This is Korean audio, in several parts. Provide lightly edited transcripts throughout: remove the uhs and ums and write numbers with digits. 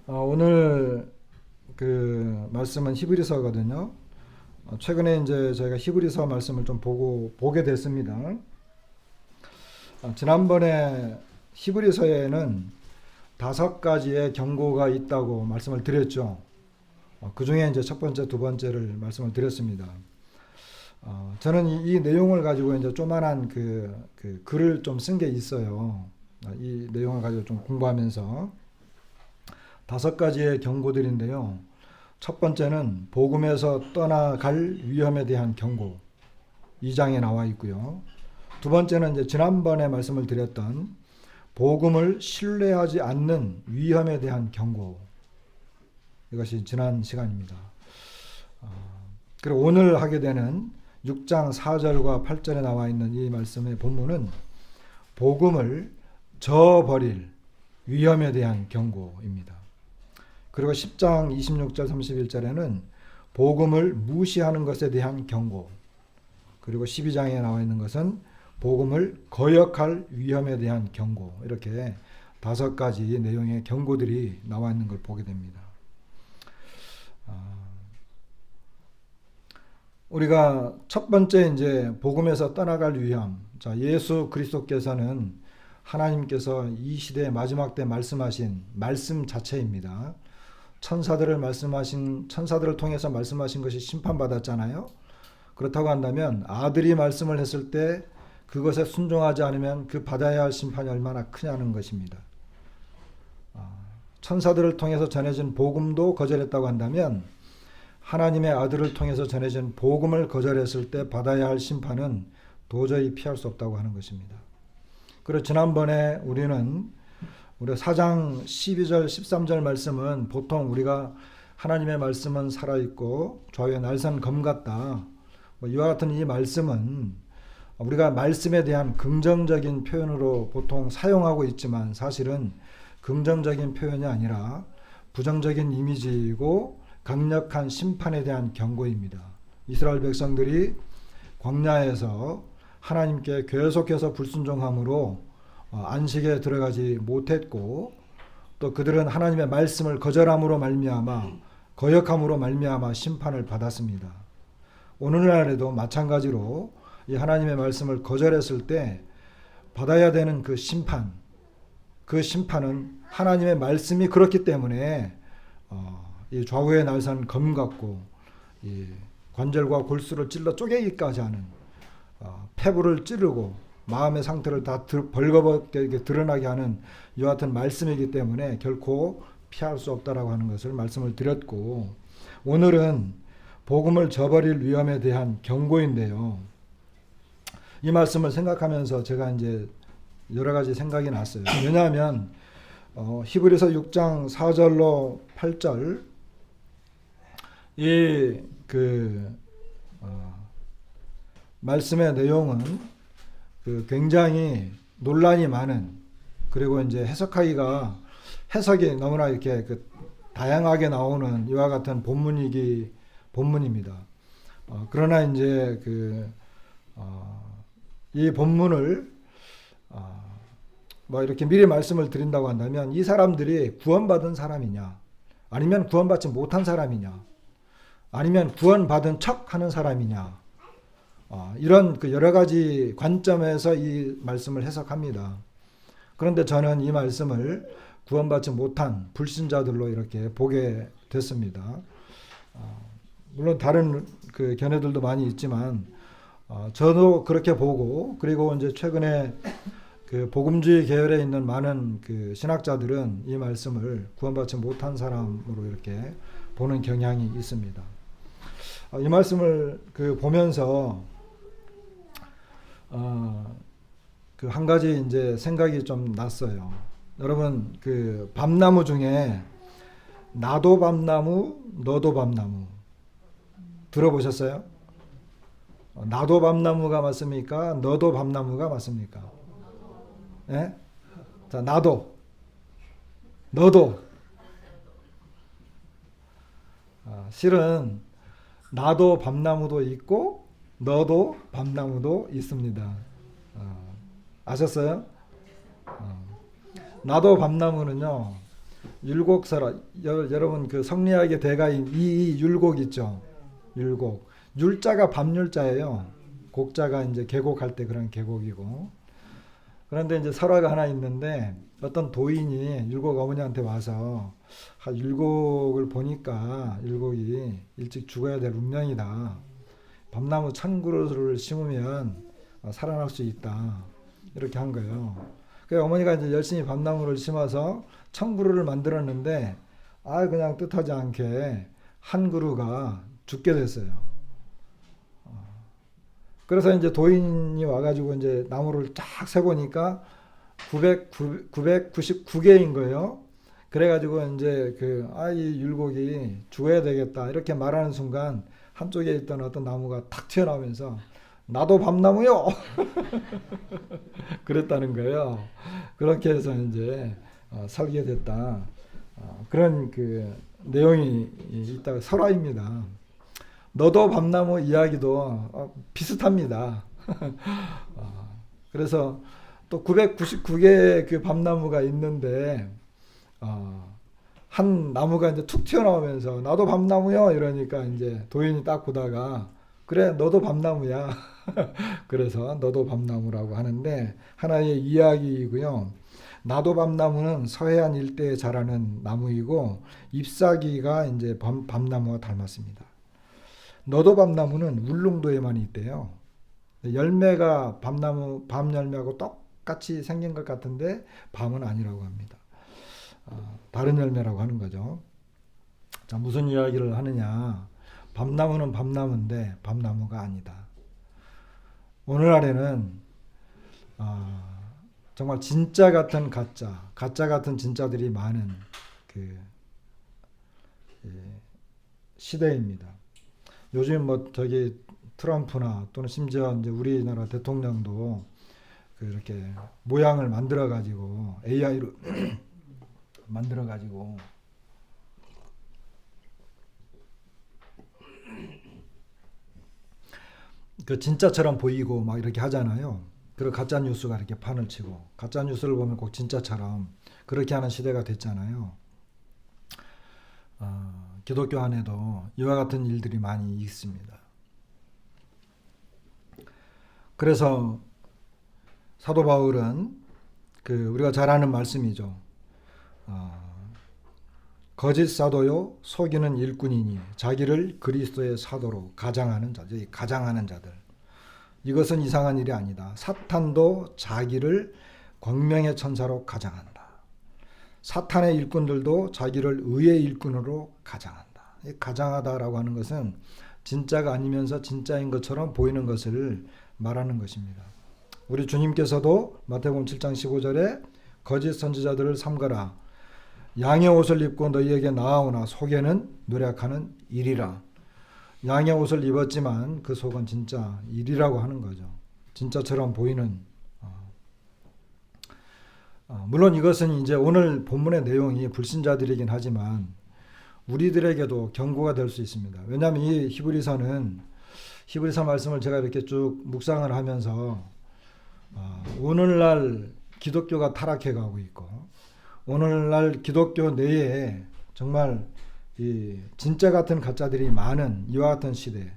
오늘 그 말씀은 히브리서거든요. 최근에 이제 저희가 히브리서 말씀을 좀 보게 됐습니다. 지난번에 히브리서에는 5가지의 경고가 있다고 말씀을 드렸죠. 그 중에 이제 첫 번째, 두 번째를 말씀을 드렸습니다. 저는 이 내용을 가지고 이제 조만한 그 글을 좀 쓴 게 있어요. 이 내용을 가지고 좀 공부하면서 5가지의 경고들인데요. 첫 번째는 복음에서 떠나갈 위험에 대한 경고. 2장에 나와 있고요. 두 번째는 이제 지난번에 말씀을 드렸던 복음을 신뢰하지 않는 위험에 대한 경고. 이것이 지난 시간입니다. 그리고 오늘 하게 되는 6장 4절과 8절에 나와 있는 이 말씀의 본문은 복음을 저버릴 위험에 대한 경고입니다. 그리고 10장 26절 31절에는 복음을 무시하는 것에 대한 경고. 그리고 12장에 나와 있는 것은 복음을 거역할 위험에 대한 경고. 이렇게 5가지 내용의 경고들이 나와 있는 걸 보게 됩니다. 우리가 첫 번째 이제 복음에서 떠나갈 위험. 자, 예수 그리스도께서는 하나님께서 이 시대의 마지막 때 말씀하신 말씀 자체입니다. 천사들을 통해서 말씀하신 것이 심판받았잖아요. 그렇다고 한다면 아들이 말씀을 했을 때 그것에 순종하지 않으면 그 받아야 할 심판이 얼마나 크냐는 것입니다. 천사들을 통해서 전해진 복음도 거절했다고 한다면 하나님의 아들을 통해서 전해진 복음을 거절했을 때 받아야 할 심판은 도저히 피할 수 없다고 하는 것입니다. 그리고 지난번에 우리 4장 12절 13절 말씀은 보통 우리가 하나님의 말씀은 살아있고 좌우에 날선 검 같다. 이와 같은 이 말씀은 우리가 말씀에 대한 긍정적인 표현으로 보통 사용하고 있지만 사실은 긍정적인 표현이 아니라 부정적인 이미지이고 강력한 심판에 대한 경고입니다. 이스라엘 백성들이 광야에서 하나님께 계속해서 불순종함으로 안식에 들어가지 못했고 또 그들은 하나님의 말씀을 거절함으로 말미암아 거역함으로 말미암아 심판을 받았습니다. 오늘날에도 마찬가지로 이 하나님의 말씀을 거절했을 때 받아야 되는 그 심판은 하나님의 말씀이 그렇기 때문에 이 좌우에 날선 검 같고 이 관절과 골수를 찔러 쪼개기까지 하는 폐부를 찌르고 마음의 상태를 다 벌거벗게 드러나게 하는 이와 같은 말씀이기 때문에 결코 피할 수 없다라고 하는 것을 말씀을 드렸고, 오늘은 복음을 저버릴 위험에 대한 경고인데요. 이 말씀을 생각하면서 제가 이제 여러 가지 생각이 났어요. 왜냐하면 히브리서 6장 4절로 8절 말씀의 내용은 굉장히 논란이 많은, 그리고 이제 해석이 너무나 이렇게 다양하게 나오는 이와 같은 본문입니다. 그러나 이제 이 본문을 뭐 이렇게 미리 말씀을 드린다고 한다면 이 사람들이 구원받은 사람이냐, 아니면 구원받지 못한 사람이냐, 아니면 구원받은 척 하는 사람이냐, 이런 여러 가지 관점에서 이 말씀을 해석합니다. 그런데 저는 이 말씀을 구원받지 못한 불신자들로 이렇게 보게 됐습니다. 물론 다른 견해들도 많이 있지만 저도 그렇게 보고, 그리고 이제 최근에 복음주의 계열에 있는 많은 신학자들은 이 말씀을 구원받지 못한 사람으로 이렇게 보는 경향이 있습니다. 이 말씀을 보면서 한 가지 이제 생각이 좀 났어요. 여러분, 밤나무 중에 나도 밤나무, 너도 밤나무 들어보셨어요? 나도 밤나무가 맞습니까? 너도 밤나무가 맞습니까? 예? 자, 나도, 너도. 실은 나도 밤나무도 있고 너도 밤나무도 있습니다. 아셨어요? 나도 밤나무는요, 율곡설화. 여러분 그 성리학의 대가인 이 율곡 있죠. 율곡. 율자가 밤율자예요. 곡자가 이제 계곡할 때 그런 계곡이고. 그런데 이제 설화가 하나 있는데 어떤 도인이 율곡 어머니한테 와서 율곡을 보니까 율곡이 일찍 죽어야 될 운명이다. 밤나무 1000그루를 심으면 살아날 수 있다. 이렇게 한 거예요. 그래서 어머니가 이제 열심히 밤나무를 심어서 1000그루를 만들었는데 그냥 뜻하지 않게 한 그루가 죽게 됐어요. 그래서 이제 도인이 와가지고 이제 나무를 쫙 세보니까 999개인 거예요. 그래가지고 이제 이 율곡이 죽어야 되겠다 이렇게 말하는 순간 한쪽에 있던 어떤 나무가 탁 튀어나오면서 나도 밤나무요. 그랬다는 거예요. 그렇게 해서 이제 살게 됐다. 그런 그 내용이 있다가 설화입니다. 너도 밤나무 이야기도 비슷합니다. 그래서 또 999개의 그 밤나무가 있는데 한 나무가 이제 툭 튀어나오면서 나도 밤나무요 이러니까 이제 도인이 딱 보다가 그래 너도 밤나무야. 그래서 너도 밤나무라고 하는데 하나의 이야기이고요. 나도 밤나무는 서해안 일대에 자라는 나무이고 잎사귀가 이제 밤나무와 닮았습니다. 너도 밤나무는 울릉도에만 있대요. 열매가 밤나무 밤 열매하고 똑같이 생긴 것 같은데 밤은 아니라고 합니다. 다른 열매라고 하는 거죠. 자, 무슨 이야기를 하느냐? 밤나무는 밤나무인데 밤나무가 아니다. 오늘날에는 정말 진짜 같은 가짜 같은 진짜들이 많은 시대입니다. 요즘 트럼프나 또는 심지어 이제 우리나라 대통령도 이렇게 모양을 만들어 가지고 AI로 만들어 가지고 진짜처럼 보이고 막 이렇게 하잖아요. 그리고 가짜 뉴스가 이렇게 판을 치고 가짜 뉴스를 보면 꼭 진짜처럼 그렇게 하는 시대가 됐잖아요. 기독교 안에도 이와 같은 일들이 많이 있습니다. 그래서 사도 바울은 우리가 잘 아는 말씀이죠. 거짓 사도요 속이는 일꾼이니 자기를 그리스도의 사도로 가장하는 자들. 이것은 이상한 일이 아니다. 사탄도 자기를 광명의 천사로 가장한다. 사탄의 일꾼들도 자기를 의의 일꾼으로 가장한다. 가장하다라고 하는 것은 진짜가 아니면서 진짜인 것처럼 보이는 것을 말하는 것입니다. 우리 주님께서도 마태복음 7장 15절에 거짓 선지자들을 삼가라. 양의 옷을 입고 너희에게 나아오나 속에는 노력하는 일이라. 양의 옷을 입었지만 그 속은 진짜 일이라고 하는 거죠. 진짜처럼 보이는. 물론 이것은 이제 오늘 본문의 내용이 불신자들이긴 하지만 우리들에게도 경고가 될 수 있습니다. 왜냐하면 이 히브리서 말씀을 제가 이렇게 쭉 묵상을 하면서 오늘날 기독교가 타락해 가고 있고 오늘날 기독교 내에 정말 이 진짜 같은 가짜들이 많은 이와 같은 시대,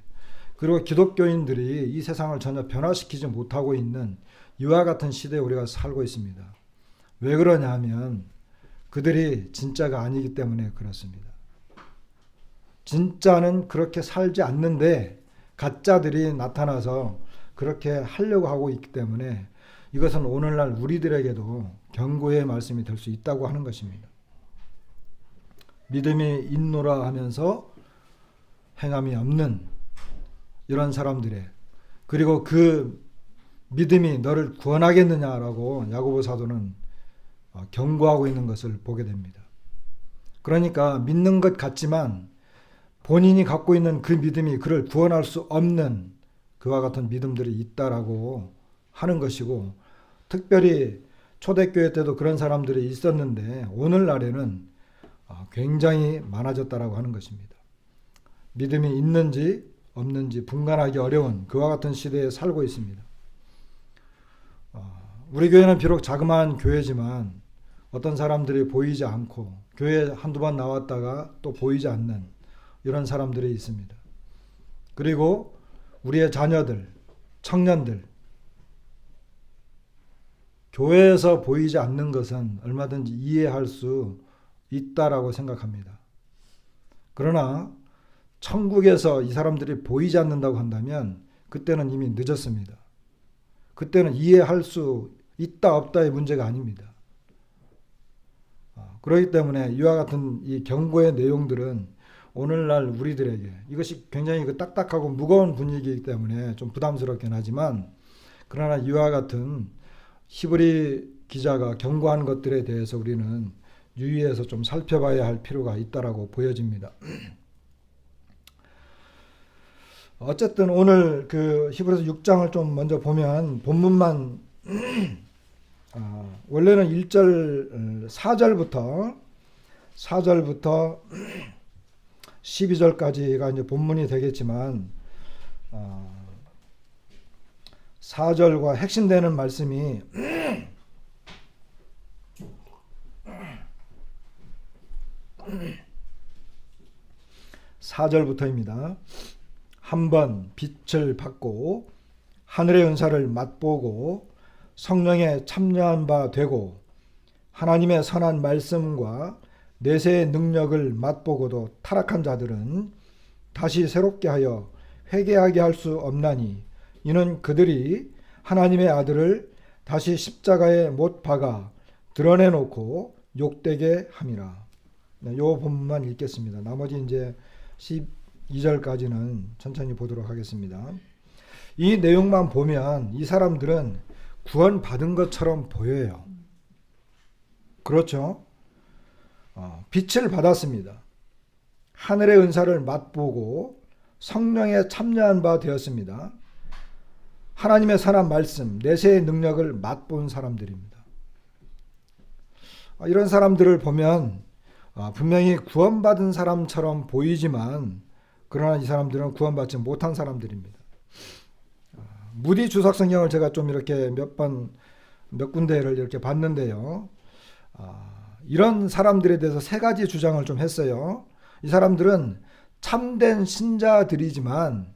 그리고 기독교인들이 이 세상을 전혀 변화시키지 못하고 있는 이와 같은 시대에 우리가 살고 있습니다. 왜 그러냐 하면 그들이 진짜가 아니기 때문에 그렇습니다. 진짜는 그렇게 살지 않는데 가짜들이 나타나서 그렇게 하려고 하고 있기 때문에 이것은 오늘날 우리들에게도 경고의 말씀이 될 수 있다고 하는 것입니다. 믿음이 있노라 하면서 행함이 없는 이런 사람들의, 그리고 그 믿음이 너를 구원하겠느냐라고 야고보 사도는 경고하고 있는 것을 보게 됩니다. 그러니까 믿는 것 같지만 본인이 갖고 있는 그 믿음이 그를 구원할 수 없는 그와 같은 믿음들이 있다라고 하는 것이고, 특별히 초대교회 때도 그런 사람들이 있었는데 오늘날에는 굉장히 많아졌다라고 하는 것입니다. 믿음이 있는지 없는지 분간하기 어려운 그와 같은 시대에 살고 있습니다. 우리 교회는 비록 자그마한 교회지만 어떤 사람들이 보이지 않고 교회 한두 번 나왔다가 또 보이지 않는 이런 사람들이 있습니다. 그리고 우리의 자녀들, 청년들, 교회에서 보이지 않는 것은 얼마든지 이해할 수 있다라고 생각합니다. 그러나 천국에서 이 사람들이 보이지 않는다고 한다면 그때는 이미 늦었습니다. 그때는 이해할 수 있다 없다의 문제가 아닙니다. 그렇기 때문에 이와 같은 이 경고의 내용들은 오늘날 우리들에게 이것이 굉장히 딱딱하고 무거운 분위기이기 때문에 좀 부담스럽긴 하지만 그러나 이와 같은 히브리 기자가 경고한 것들에 대해서 우리는 유의해서 좀 살펴봐야 할 필요가 있다라고 보여집니다. 어쨌든 오늘 그 히브리서 6장을 좀 먼저 보면 본문만 원래는 1절 4절부터 12절까지가 이제 본문이 되겠지만 4절과 핵심되는 말씀이 4절부터입니다. 한번 빛을 받고 하늘의 은사를 맛보고 성령에 참여한 바 되고 하나님의 선한 말씀과 내세의 능력을 맛보고도 타락한 자들은 다시 새롭게 하여 회개하게 할 수 없나니 이는 그들이 하나님의 아들을 다시 십자가에 못 박아 드러내놓고 욕되게 함이라. 이 본문만 읽겠습니다. 나머지 이제 12절까지는 천천히 보도록 하겠습니다. 이 내용만 보면 이 사람들은 구원받은 것처럼 보여요. 그렇죠? 빛을 받았습니다. 하늘의 은사를 맛보고 성령에 참여한 바 되었습니다. 하나님의 선한 말씀, 내세의 능력을 맛본 사람들입니다. 이런 사람들을 보면 분명히 구원받은 사람처럼 보이지만 그러나 이 사람들은 구원받지 못한 사람들입니다. 무디 주석 성경을 제가 좀 이렇게 몇 군데를 이렇게 봤는데요. 이런 사람들에 대해서 세 가지 주장을 좀 했어요. 이 사람들은 참된 신자들이지만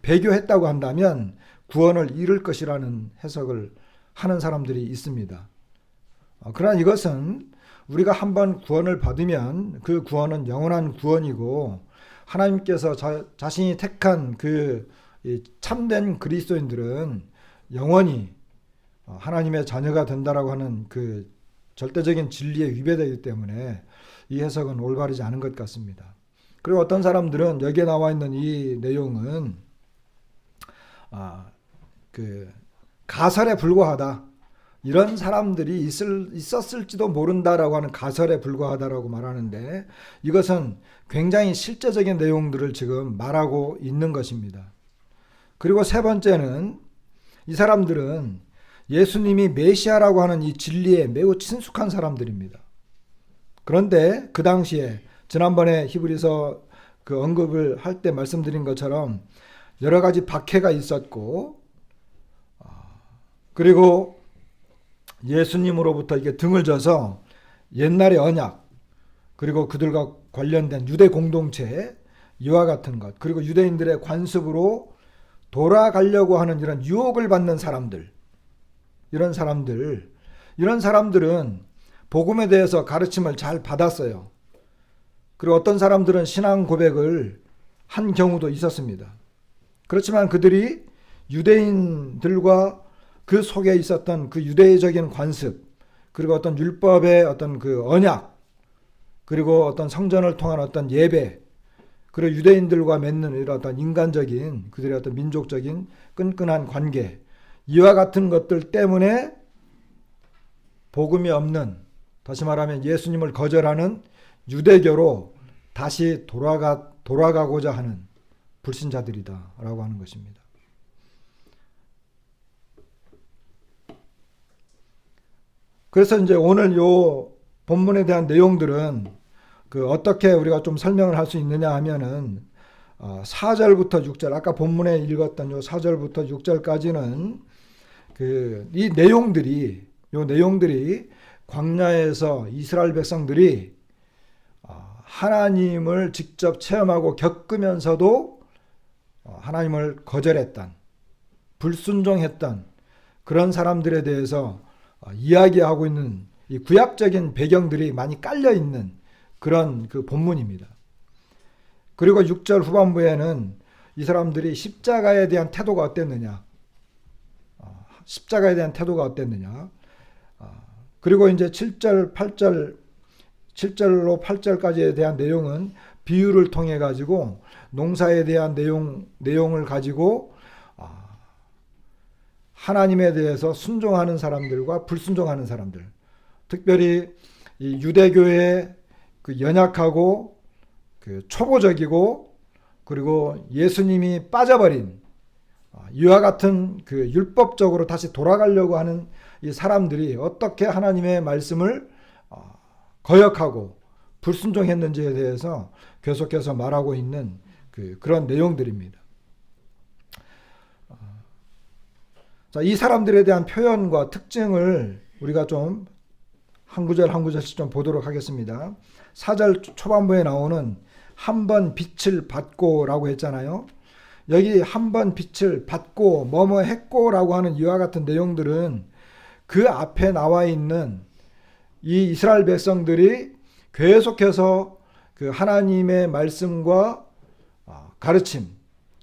배교했다고 한다면 구원을 잃을 것이라는 해석을 하는 사람들이 있습니다. 그러나 이것은 우리가 한번 구원을 받으면 그 구원은 영원한 구원이고 하나님께서 자신이 택한 그 참된 그리스도인들은 영원히 하나님의 자녀가 된다라고 하는 그 절대적인 진리에 위배되기 때문에 이 해석은 올바르지 않은 것 같습니다. 그리고 어떤 사람들은 여기에 나와 있는 이 내용은 그 가설에 불과하다. 이런 사람들이 있었을지도 모른다라고 하는 가설에 불과하다라고 말하는데 이것은 굉장히 실제적인 내용들을 지금 말하고 있는 것입니다. 그리고 세 번째는 이 사람들은 예수님이 메시아라고 하는 이 진리에 매우 친숙한 사람들입니다. 그런데 그 당시에 지난번에 히브리서 그 언급을 할 때 말씀드린 것처럼 여러 가지 박해가 있었고 그리고 예수님으로부터 이게 등을 져서 옛날의 언약 그리고 그들과 관련된 유대 공동체 이와 같은 것 그리고 유대인들의 관습으로 돌아가려고 하는 이런 유혹을 받는 사람들 이런 사람들은 복음에 대해서 가르침을 잘 받았어요. 그리고 어떤 사람들은 신앙 고백을 한 경우도 있었습니다. 그렇지만 그들이 유대인들과 그 속에 있었던 그 유대적인 관습 그리고 어떤 율법의 어떤 그 언약 그리고 어떤 성전을 통한 어떤 예배 그리고 유대인들과 맺는 이런 어떤 인간적인 그들의 어떤 민족적인 끈끈한 관계 이와 같은 것들 때문에 복음이 없는 다시 말하면 예수님을 거절하는 유대교로 다시 돌아가고자 하는 불신자들이다라고 하는 것입니다. 그래서 이제 오늘 요 본문에 대한 내용들은 그 어떻게 우리가 좀 설명을 할 수 있느냐 하면은 4절부터 6절 아까 본문에 읽었던 요 4절부터 6절까지는 그 이 내용들이 광야에서 이스라엘 백성들이 하나님을 직접 체험하고 겪으면서도 하나님을 거절했던, 불순종했던 그런 사람들에 대해서 이야기하고 있는 이 구약적인 배경들이 많이 깔려 있는 그런 그 본문입니다. 그리고 6절 후반부에는 이 사람들이 십자가에 대한 태도가 어땠느냐, 십자가에 대한 태도가 어땠느냐, 그리고 이제 7절, 8절, 7절로 8절까지에 대한 내용은 비유를 통해 가지고 농사에 대한 내용을 가지고 하나님에 대해서 순종하는 사람들과 불순종하는 사람들, 특별히 이 유대교의 그 연약하고 그 초보적이고 그리고 예수님이 빠져버린 이와 같은 그 율법적으로 다시 돌아가려고 하는 이 사람들이 어떻게 하나님의 말씀을 거역하고 불순종했는지에 대해서 계속해서 말하고 있는 그런 내용들입니다. 자, 이 사람들에 대한 표현과 특징을 우리가 좀 한 구절 한 구절씩 좀 보도록 하겠습니다. 4절 초반부에 나오는 한 번 빛을 받고라고 했잖아요. 여기 한 번 빛을 받고 뭐뭐 했고라고 하는 이와 같은 내용들은 그 앞에 나와 있는 이 이스라엘 백성들이 계속해서 그 하나님의 말씀과 가르침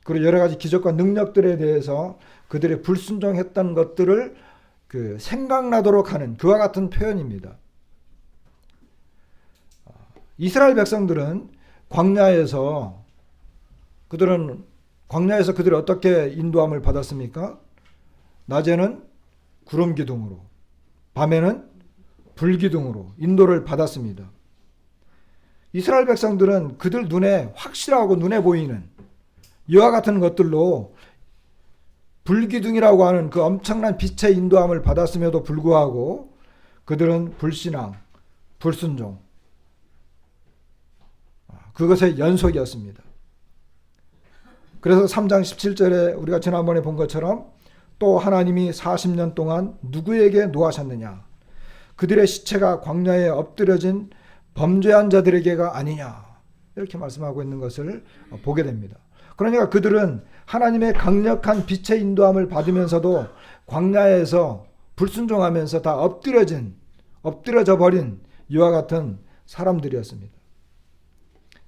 그리고 여러 가지 기적과 능력들에 대해서 그들이 불순종했던 것들을 그 생각나도록 하는 그와 같은 표현입니다. 이스라엘 백성들은 광야에서 그들이 어떻게 인도함을 받았습니까? 낮에는 구름 기둥으로, 밤에는 불 기둥으로 인도를 받았습니다. 이스라엘 백성들은 그들 눈에 확실하고 눈에 보이는 이와 같은 것들로 불기둥이라고 하는 그 엄청난 빛의 인도함을 받았음에도 불구하고 그들은 불신앙, 불순종, 그것의 연속이었습니다. 그래서 3장 17절에 우리가 지난번에 본 것처럼 또 하나님이 40년 동안 누구에게 노하셨느냐, 그들의 시체가 광야에 엎드려진 범죄한 자들에게가 아니냐, 이렇게 말씀하고 있는 것을 보게 됩니다. 그러니까 그들은 하나님의 강력한 빛의 인도함을 받으면서도 광야에서 불순종하면서 다 엎드려져 버린 이와 같은 사람들이었습니다.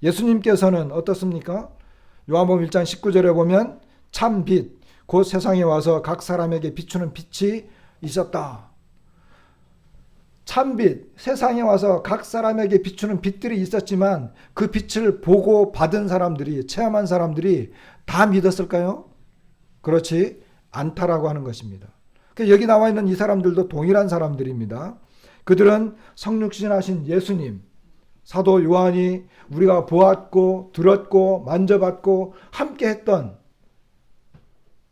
예수님께서는 어떻습니까? 요한복음 1장 19절에 보면 참 빛, 곧 세상에 와서 각 사람에게 비추는 빛이 있었다. 참빛, 세상에 와서 각 사람에게 비추는 빛들이 있었지만 그 빛을 보고 받은 사람들이, 체험한 사람들이 다 믿었을까요? 그렇지 않다라고 하는 것입니다. 여기 나와 있는 이 사람들도 동일한 사람들입니다. 그들은 성육신하신 예수님, 사도 요한이 우리가 보았고 들었고 만져봤고 함께 했던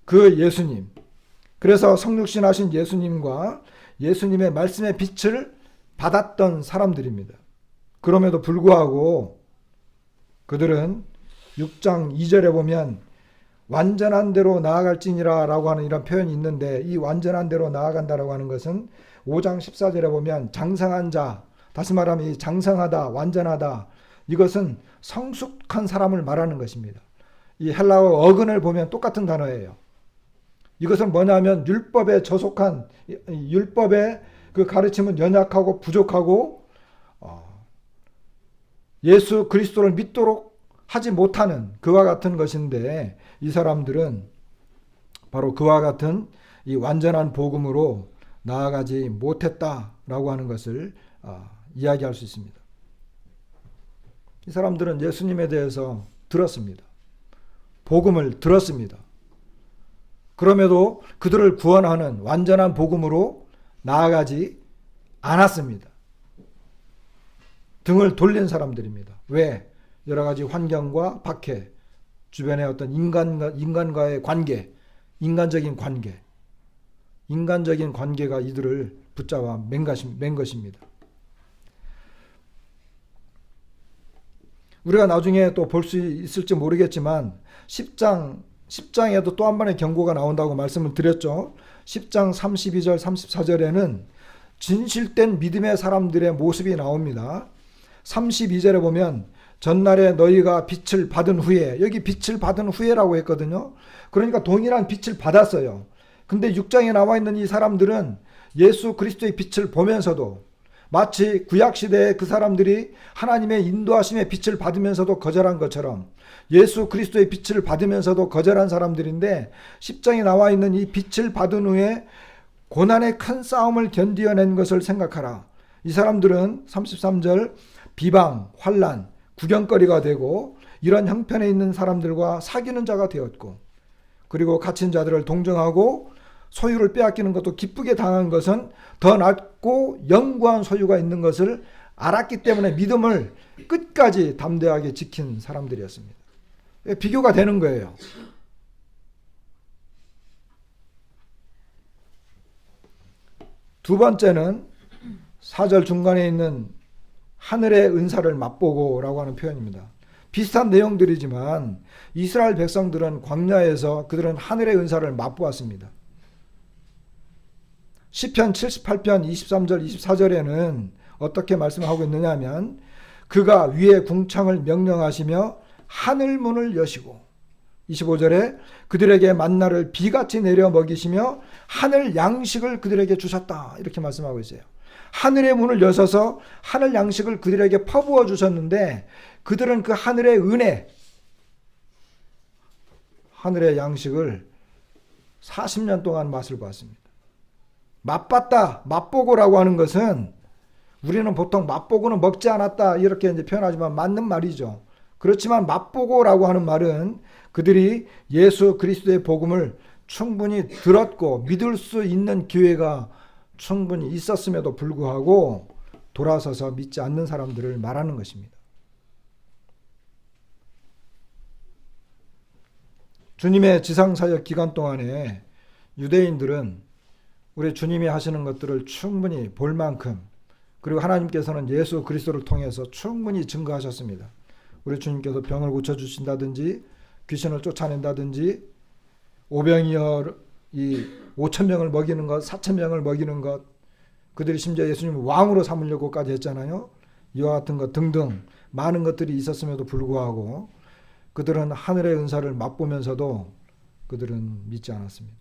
그 예수님, 그래서 성육신하신 예수님과 예수님의 말씀의 빛을 받았던 사람들입니다. 그럼에도 불구하고 그들은 6장 2절에 보면 완전한 대로 나아갈지니라 라고 하는 이런 표현이 있는데, 이 완전한 대로 나아간다라고 하는 것은 5장 14절에 보면 장성한 자, 다시 말하면 이 장성하다, 완전하다, 이것은 성숙한 사람을 말하는 것입니다. 이 헬라어 어근을 보면 똑같은 단어예요. 이것은 뭐냐면 율법에 저속한, 율법의 그 가르침은 연약하고 부족하고 예수 그리스도를 믿도록 하지 못하는 그와 같은 것인데, 이 사람들은 바로 그와 같은 이 완전한 복음으로 나아가지 못했다라고 하는 것을 이야기할 수 있습니다. 이 사람들은 예수님에 대해서 들었습니다. 복음을 들었습니다. 그럼에도 그들을 구원하는 완전한 복음으로 나아가지 않았습니다. 등을 돌린 사람들입니다. 왜? 여러 가지 환경과 박해, 주변의 어떤 인간과의 관계, 인간적인 관계가 이들을 붙잡아 맨 것입니다. 우리가 나중에 또 볼 수 있을지 모르겠지만 10장에도 또 한 번의 경고가 나온다고 말씀을 드렸죠. 10장 32절 34절에는 진실된 믿음의 사람들의 모습이 나옵니다. 32절에 보면 전날에 너희가 빛을 받은 후에, 여기 빛을 받은 후에라고 했거든요. 그러니까 동일한 빛을 받았어요. 근데 6장에 나와 있는 이 사람들은 예수 그리스도의 빛을 보면서도 마치 구약시대에 그 사람들이 하나님의 인도하심의 빛을 받으면서도 거절한 것처럼 예수 그리스도의 빛을 받으면서도 거절한 사람들인데 10장에 나와 있는 이 빛을 받은 후에 고난의 큰 싸움을 견디어낸 것을 생각하라. 이 사람들은 33절 비방, 환난, 구경거리가 되고 이런 형편에 있는 사람들과 사귀는 자가 되었고, 그리고 갇힌 자들을 동정하고 소유를 빼앗기는 것도 기쁘게 당한 것은 더 낫고 영구한 소유가 있는 것을 알았기 때문에 믿음을 끝까지 담대하게 지킨 사람들이었습니다. 비교가 되는 거예요. 두 번째는 4절 중간에 있는 하늘의 은사를 맛보고라고 하는 표현입니다. 비슷한 내용들이지만 이스라엘 백성들은 광야에서 그들은 하늘의 은사를 맛보았습니다. 시편 78편 23절 24절에는 어떻게 말씀하고 있느냐 하면 그가 위에 궁창을 명령하시며 하늘문을 여시고, 25절에 그들에게 만나를 비같이 내려 먹이시며 하늘 양식을 그들에게 주셨다, 이렇게 말씀하고 있어요. 하늘의 문을 여셔서 하늘 양식을 그들에게 퍼부어 주셨는데 그들은 그 하늘의 은혜, 하늘의 양식을 40년 동안 맛을 봤습니다. 맛봤다, 맛보고라고 하는 것은 우리는 보통 맛보고는 먹지 않았다 이렇게 이제 표현하지만 맞는 말이죠. 그렇지만 맛보고라고 하는 말은 그들이 예수 그리스도의 복음을 충분히 들었고 믿을 수 있는 기회가 충분히 있었음에도 불구하고 돌아서서 믿지 않는 사람들을 말하는 것입니다. 주님의 지상사역 기간 동안에 유대인들은 우리 주님이 하시는 것들을 충분히 볼 만큼, 그리고 하나님께서는 예수 그리스도를 통해서 충분히 증거하셨습니다. 우리 주님께서 병을 고쳐주신다든지 귀신을 쫓아낸다든지 오병이어 이 5,000명을 먹이는 것, 4,000명을 먹이는 것, 그들이 심지어 예수님을 왕으로 삼으려고까지 했잖아요. 이와 같은 것 등등 많은 것들이 있었음에도 불구하고 그들은 하늘의 은사를 맛보면서도 그들은 믿지 않았습니다.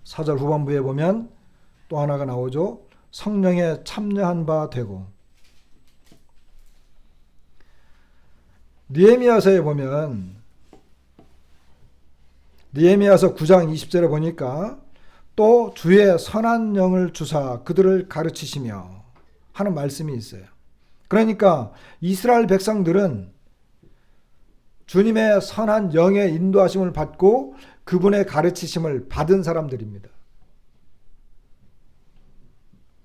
4절 후반부에 보면 또 하나가 나오죠. 성령에 참여한 바 되고. 느헤미야서에 보면 느헤미야서 9장 20절에 보니까 또 주의 선한 영을 주사 그들을 가르치시며 하는 말씀이 있어요. 그러니까 이스라엘 백성들은 주님의 선한 영의 인도하심을 받고 그분의 가르치심을 받은 사람들입니다.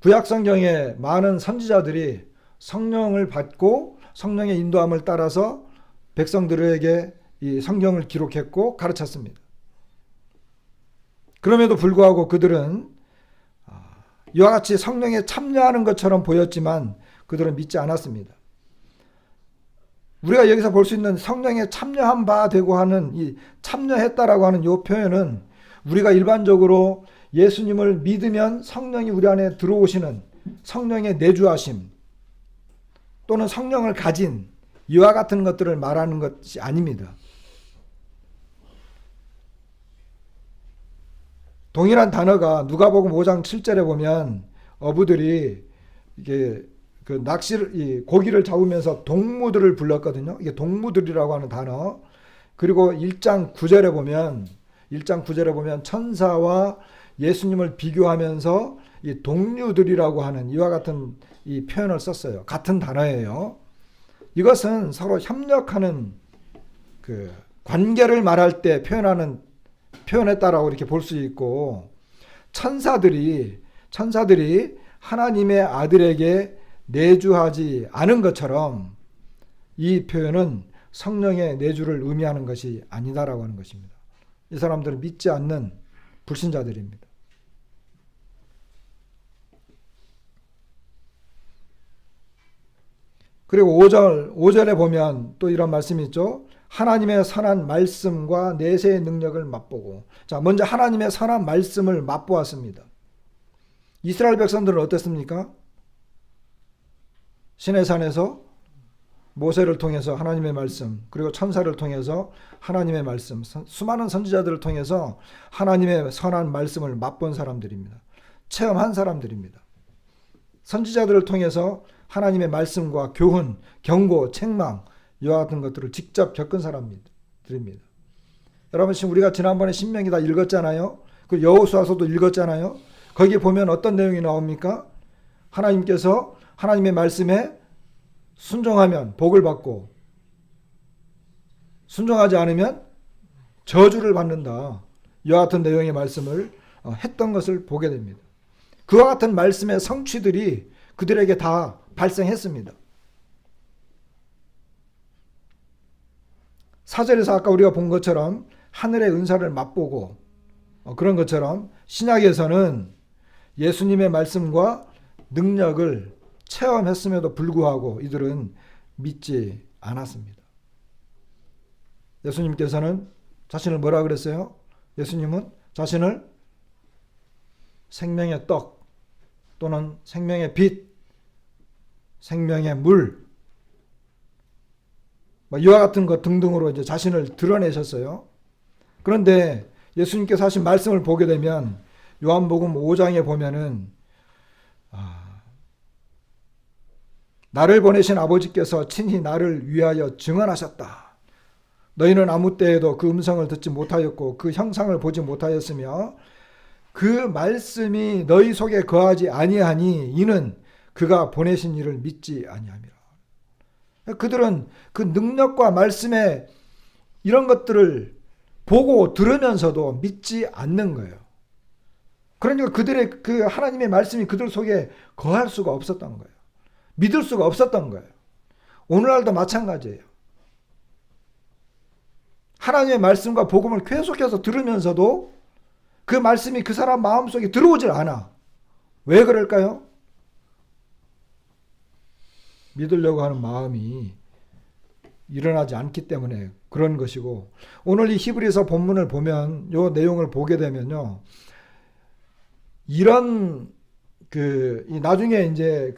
구약성경에 많은 선지자들이 성령을 받고 성령의 인도함을 따라서 백성들에게 이 성경을 기록했고 가르쳤습니다. 그럼에도 불구하고 그들은 이와 같이 성령에 참여하는 것처럼 보였지만 그들은 믿지 않았습니다. 우리가 여기서 볼 수 있는 성령에 참여한 바 되고 하는 이 참여했다라고 하는 이 표현은 우리가 일반적으로 예수님을 믿으면 성령이 우리 안에 들어오시는 성령의 내주하심 또는 성령을 가진 이와 같은 것들을 말하는 것이 아닙니다. 동일한 단어가 누가복음 5장 7절에 보면 어부들이 이게 그 낚시를 고기를 잡으면서 동무들을 불렀거든요. 이게 동무들이라고 하는 단어. 그리고 1장 9절에 보면 천사와 예수님을 비교하면서 이 동류들이라고 하는 이와 같은 이 표현을 썼어요. 같은 단어예요. 이것은 서로 협력하는 그 관계를 말할 때 표현했다라고 이렇게 볼 수 있고, 천사들이 하나님의 아들에게 내주하지 않은 것처럼 이 표현은 성령의 내주를 의미하는 것이 아니다라고 하는 것입니다. 이 사람들은 믿지 않는 불신자들입니다. 그리고 5절에 보면 또 이런 말씀이 있죠. 하나님의 선한 말씀과 내세의 능력을 맛보고. 자, 먼저 하나님의 선한 말씀을 맛보았습니다. 이스라엘 백성들은 어땠습니까? 시내산에서 모세를 통해서 하나님의 말씀, 그리고 천사를 통해서 하나님의 말씀, 수많은 선지자들을 통해서 하나님의 선한 말씀을 맛본 사람들입니다. 체험한 사람들입니다. 선지자들을 통해서 하나님의 말씀과 교훈, 경고, 책망 이와 같은 것들을 직접 겪은 사람들입니다. 여러분, 지금 우리가 지난번에 신명기 다 읽었잖아요. 그 여호수아서도 읽었잖아요. 거기에 보면 어떤 내용이 나옵니까? 하나님께서 하나님의 말씀에 순종하면 복을 받고 순종하지 않으면 저주를 받는다. 이와 같은 내용의 말씀을 했던 것을 보게 됩니다. 그와 같은 말씀의 성취들이 그들에게 다 발생했습니다. 4절에서 아까 우리가 본 것처럼 하늘의 은사를 맛보고 그런 것처럼 신약에서는 예수님의 말씀과 능력을 체험했음에도 불구하고 이들은 믿지 않았습니다. 예수님께서는 자신을 뭐라 그랬어요? 예수님은 자신을 생명의 떡 또는 생명의 빛, 생명의 물 이와 같은 것 등등으로 이제 자신을 드러내셨어요. 그런데 예수님께서 하신 말씀을 보게 되면 요한복음 5장에 보면은 나를 보내신 아버지께서 친히 나를 위하여 증언하셨다. 너희는 아무 때에도 그 음성을 듣지 못하였고 그 형상을 보지 못하였으며 그 말씀이 너희 속에 거하지 아니하니 이는 그가 보내신 이를 믿지 아니함이라. 그들은 그 능력과 말씀의 이런 것들을 보고 들으면서도 믿지 않는 거예요. 그러니까 그들의 그 하나님의 말씀이 그들 속에 거할 수가 없었던 거예요. 믿을 수가 없었던 거예요. 오늘날도 마찬가지예요. 하나님의 말씀과 복음을 계속해서 들으면서도 그 말씀이 그 사람 마음속에 들어오질 않아. 왜 그럴까요? 믿으려고 하는 마음이 일어나지 않기 때문에 그런 것이고, 오늘 이 히브리서 본문을 보면 이 내용을 보게 되면요, 이런 나중에 이제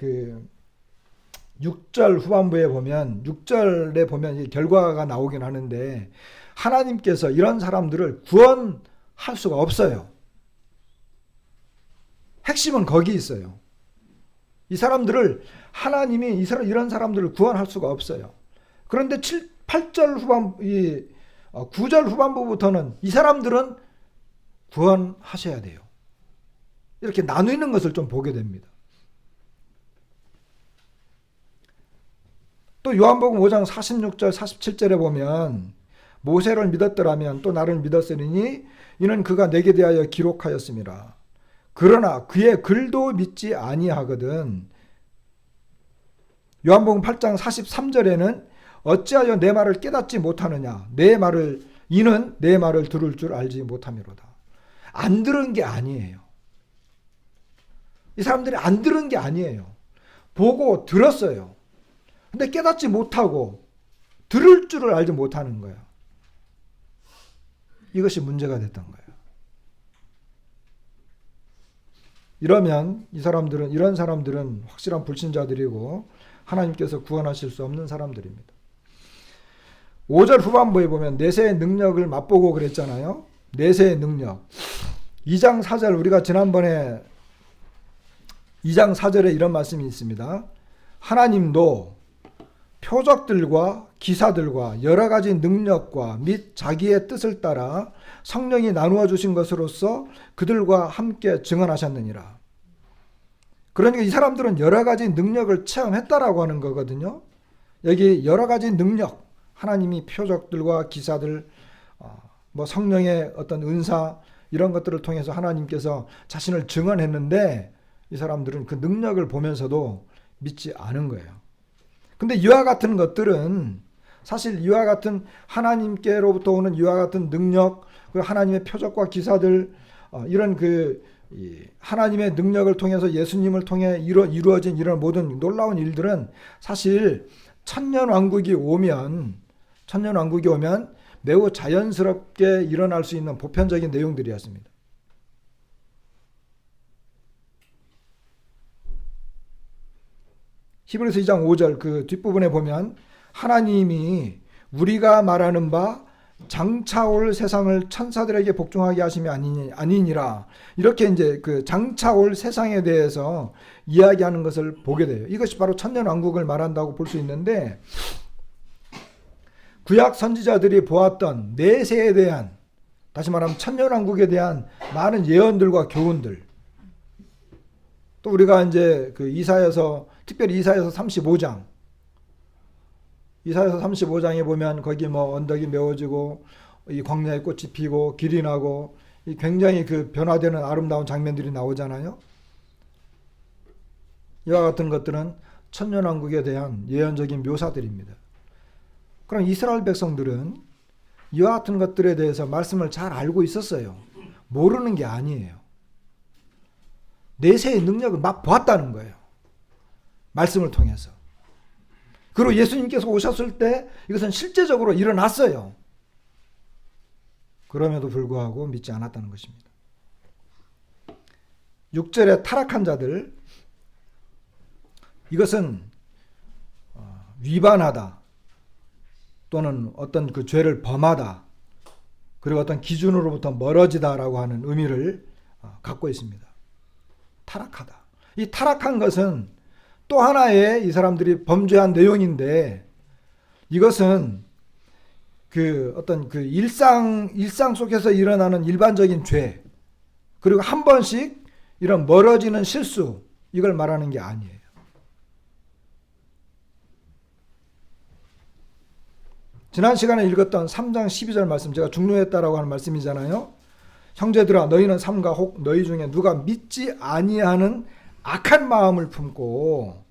6절 후반부에 보면 6절에 보면 이 결과가 나오긴 하는데 하나님께서 이런 사람들을 구원할 수가 없어요. 핵심은 거기 있어요. 이 사람들을 하나님이 이런 사람들을 구원할 수가 없어요. 그런데 8절 후반부, 9절 후반부부터는 이 사람들은 구원하셔야 돼요. 이렇게 나누는 것을 좀 보게 됩니다. 또 요한복음 5장 46절 47절에 보면 모세를 믿었더라면 또 나를 믿었으니 이는 그가 내게 대하여 기록하였음이라. 그러나 그의 글도 믿지 아니하거든. 요한복음 8장 43절에는 어찌하여 내 말을 깨닫지 못하느냐. 이는 내 말을 들을 줄 알지 못함이로다. 안 들은 게 아니에요. 이 사람들이 안 들은 게 아니에요. 보고 들었어요. 근데 깨닫지 못하고 들을 줄을 알지 못하는 거예요. 이것이 문제가 됐던 거예요. 이러면 이런 사람들은 확실한 불신자들이고 하나님께서 구원하실 수 없는 사람들입니다. 5절 후반부에 보면 내세의 능력을 맛보고 그랬잖아요. 내세의 능력. 2장 4절 우리가 지난번에 2장 4절에 이런 말씀이 있습니다. 하나님도 표적들과 기사들과 여러 가지 능력과 및 자기의 뜻을 따라 성령이 나누어 주신 것으로서 그들과 함께 증언하셨느니라. 그러니까 이 사람들은 여러 가지 능력을 체험했다라고 하는 거거든요. 여기 여러 가지 능력, 하나님이 표적들과 기사들, 성령의 어떤 은사 이런 것들을 통해서 하나님께서 자신을 증언했는데 이 사람들은 그 능력을 보면서도 믿지 않은 거예요. 근데 이와 같은 것들은 사실 이와 같은 하나님께로부터 오는 이와 같은 능력, 하나님의 표적과 기사들, 이런 하나님의 능력을 통해서 예수님을 통해 이루어진 이런 모든 놀라운 일들은 사실 천년왕국이 오면 매우 자연스럽게 일어날 수 있는 보편적인 내용들이었습니다. 히브리서 2장 5절 그 뒷부분에 보면 하나님이 우리가 말하는 바 장차올 세상을 천사들에게 복종하게 하심이 아니니라. 이렇게 이제 그 장차올 세상에 대해서 이야기하는 것을 보게 돼요. 이것이 바로 천년왕국을 말한다고 볼 수 있는데, 구약 선지자들이 보았던 내세에 대한, 다시 말하면 천년왕국에 대한 많은 예언들과 교훈들, 또 우리가 이제 그 이사야서, 특별히 이사야서 35장, 이사야서 35장에 보면 거기 뭐 언덕이 메워지고 이 광야에 꽃이 피고 길이 나고 이 굉장히 그 변화되는 아름다운 장면들이 나오잖아요. 이와 같은 것들은 천년왕국에 대한 예언적인 묘사들입니다. 그럼 이스라엘 백성들은 이와 같은 것들에 대해서 말씀을 잘 알고 있었어요. 모르는 게 아니에요. 내세의 능력을 막 보았다는 거예요. 말씀을 통해서. 그리고 예수님께서 오셨을 때 이것은 실제적으로 일어났어요. 그럼에도 불구하고 믿지 않았다는 것입니다. 6절에 타락한 자들, 이것은 위반하다 또는 어떤 그 죄를 범하다, 그리고 어떤 기준으로부터 멀어지다라고 하는 의미를 갖고 있습니다. 타락하다. 이 타락한 것은 또 하나의 이 사람들이 범죄한 내용인데, 이것은 그 어떤 그 일상 속에서 일어나는 일반적인 죄, 그리고 한 번씩 이런 멀어지는 실수, 이걸 말하는 게 아니에요. 지난 시간에 읽었던 3장 12절 말씀, 제가 중요했다라고 하는 말씀이잖아요. 형제들아, 너희는 삼가 혹 너희 중에 누가 믿지 아니하는 악한 마음을 품고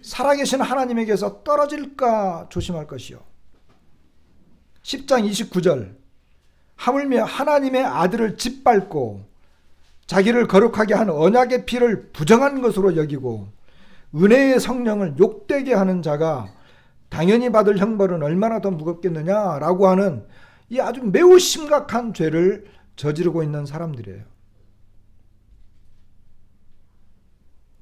살아계신 하나님에게서 떨어질까 조심할 것이요. 10장 29절, 하물며 하나님의 아들을 짓밟고 자기를 거룩하게 한 언약의 피를 부정한 것으로 여기고 은혜의 성령을 욕되게 하는 자가 당연히 받을 형벌은 얼마나 더 무겁겠느냐라고 하는 이 아주 매우 심각한 죄를 저지르고 있는 사람들이에요.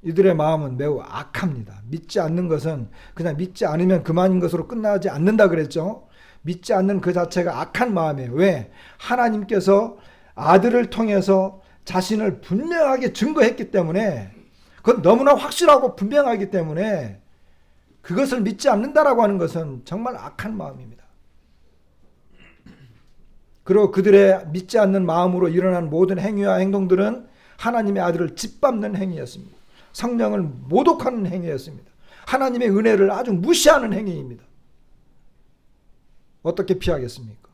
이들의 마음은 매우 악합니다. 믿지 않는 것은 그냥 믿지 않으면 그만인 것으로 끝나지 않는다 그랬죠. 믿지 않는 그 자체가 악한 마음이에요. 왜? 하나님께서 아들을 통해서 자신을 분명하게 증거했기 때문에, 그건 너무나 확실하고 분명하기 때문에 그것을 믿지 않는다라고 하는 것은 정말 악한 마음입니다. 그리고 그들의 믿지 않는 마음으로 일어난 모든 행위와 행동들은 하나님의 아들을 짓밟는 행위였습니다. 성령을 모독하는 행위였습니다. 하나님의 은혜를 아주 무시하는 행위입니다. 어떻게 피하겠습니까?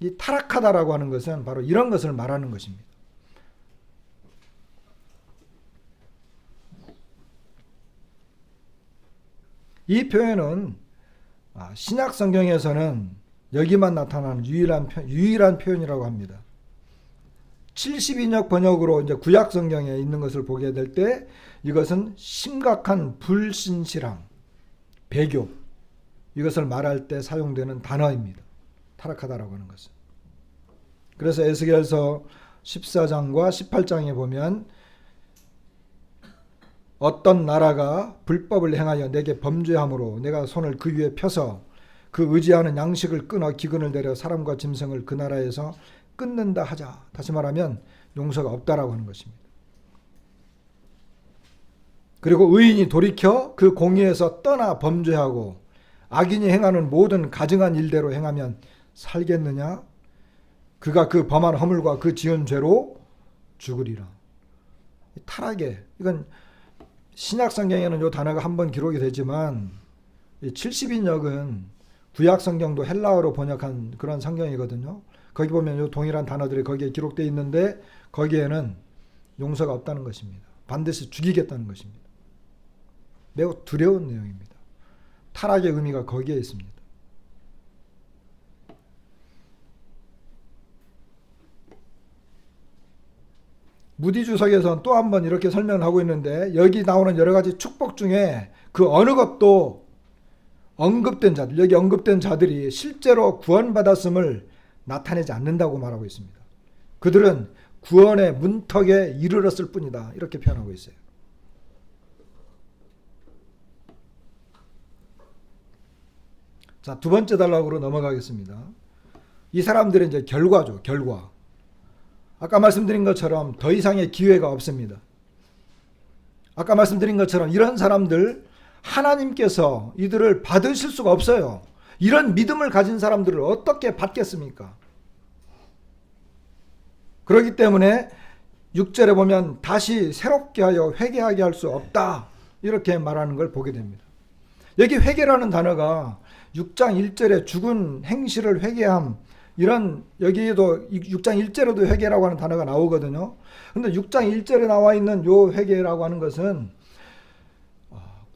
이 타락하다라고 하는 것은 바로 이런 것을 말하는 것입니다. 이 표현은 신약 성경에서는 여기만 나타나는 유일한 표현이라고 합니다. 72역 번역으로 이제 구약 성경에 있는 것을 보게 될 때 이것은 심각한 불신실함, 배교, 이것을 말할 때 사용되는 단어입니다. 타락하다라고 하는 것은. 그래서 에스겔서 14장과 18장에 보면 어떤 나라가 불법을 행하여 내게 범죄함으로 내가 손을 그 위에 펴서 그 의지하는 양식을 끊어 기근을 내려 사람과 짐승을 그 나라에서 끊는다 하자. 다시 말하면 용서가 없다라고 하는 것입니다. 그리고 의인이 돌이켜 그 공의에서 떠나 범죄하고 악인이 행하는 모든 가증한 일대로 행하면 살겠느냐? 그가 그 범한 허물과 그 지은 죄로 죽으리라. 타락에, 이건 신약 성경에는 이 단어가 한 번 기록이 되지만 70인역은 구약 성경도 헬라어로 번역한 그런 성경이거든요. 거기 보면 이 동일한 단어들이 거기에 기록되어 있는데 거기에는 용서가 없다는 것입니다. 반드시 죽이겠다는 것입니다. 매우 두려운 내용입니다. 타락의 의미가 거기에 있습니다. 무디 주석에서는 또 한 번 이렇게 설명을 하고 있는데, 여기 나오는 여러 가지 축복 중에 그 어느 것도 언급된 자들, 여기 언급된 자들이 실제로 구원받았음을 나타내지 않는다고 말하고 있습니다. 그들은 구원의 문턱에 이르렀을 뿐이다, 이렇게 표현하고 있어요. 자, 두 번째 단락으로 넘어가겠습니다. 이 사람들의 이제 결과죠, 결과. 아까 말씀드린 것처럼 더 이상의 기회가 없습니다. 아까 말씀드린 것처럼 이런 사람들 하나님께서 이들을 받으실 수가 없어요. 이런 믿음을 가진 사람들을 어떻게 받겠습니까? 그렇기 때문에 6절에 보면 다시 새롭게 하여 회개하게 할 수 없다. 이렇게 말하는 걸 보게 됩니다. 여기 회개라는 단어가 6장 1절에 죽은 행실을 회개함, 이런 여기에도 6장 1절에도 회개라고 하는 단어가 나오거든요. 근데 6장 1절에 나와 있는 요 회개라고 하는 것은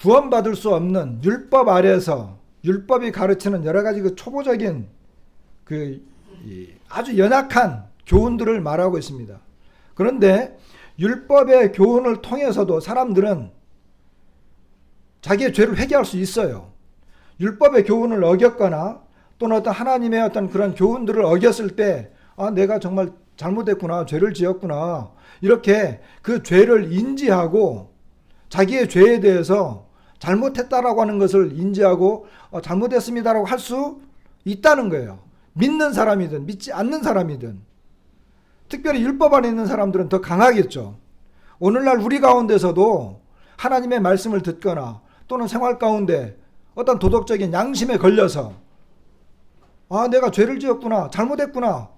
구원받을 수 없는 율법 아래에서 율법이 가르치는 여러 가지 그 초보적인 아주 연약한 교훈들을 말하고 있습니다. 그런데 율법의 교훈을 통해서도 사람들은 자기의 죄를 회개할 수 있어요. 율법의 교훈을 어겼거나 또는 어떤 하나님의 어떤 그런 교훈들을 어겼을 때 내가 정말 잘못했구나, 죄를 지었구나, 이렇게 그 죄를 인지하고 자기의 죄에 대해서 잘못했다라고 하는 것을 인지하고 잘못했습니다라고 할 수 있다는 거예요. 믿는 사람이든 믿지 않는 사람이든. 특별히 율법 안에 있는 사람들은 더 강하겠죠. 오늘날 우리 가운데서도 하나님의 말씀을 듣거나 또는 생활 가운데 어떤 도덕적인 양심에 걸려서 내가 죄를 지었구나, 잘못했구나,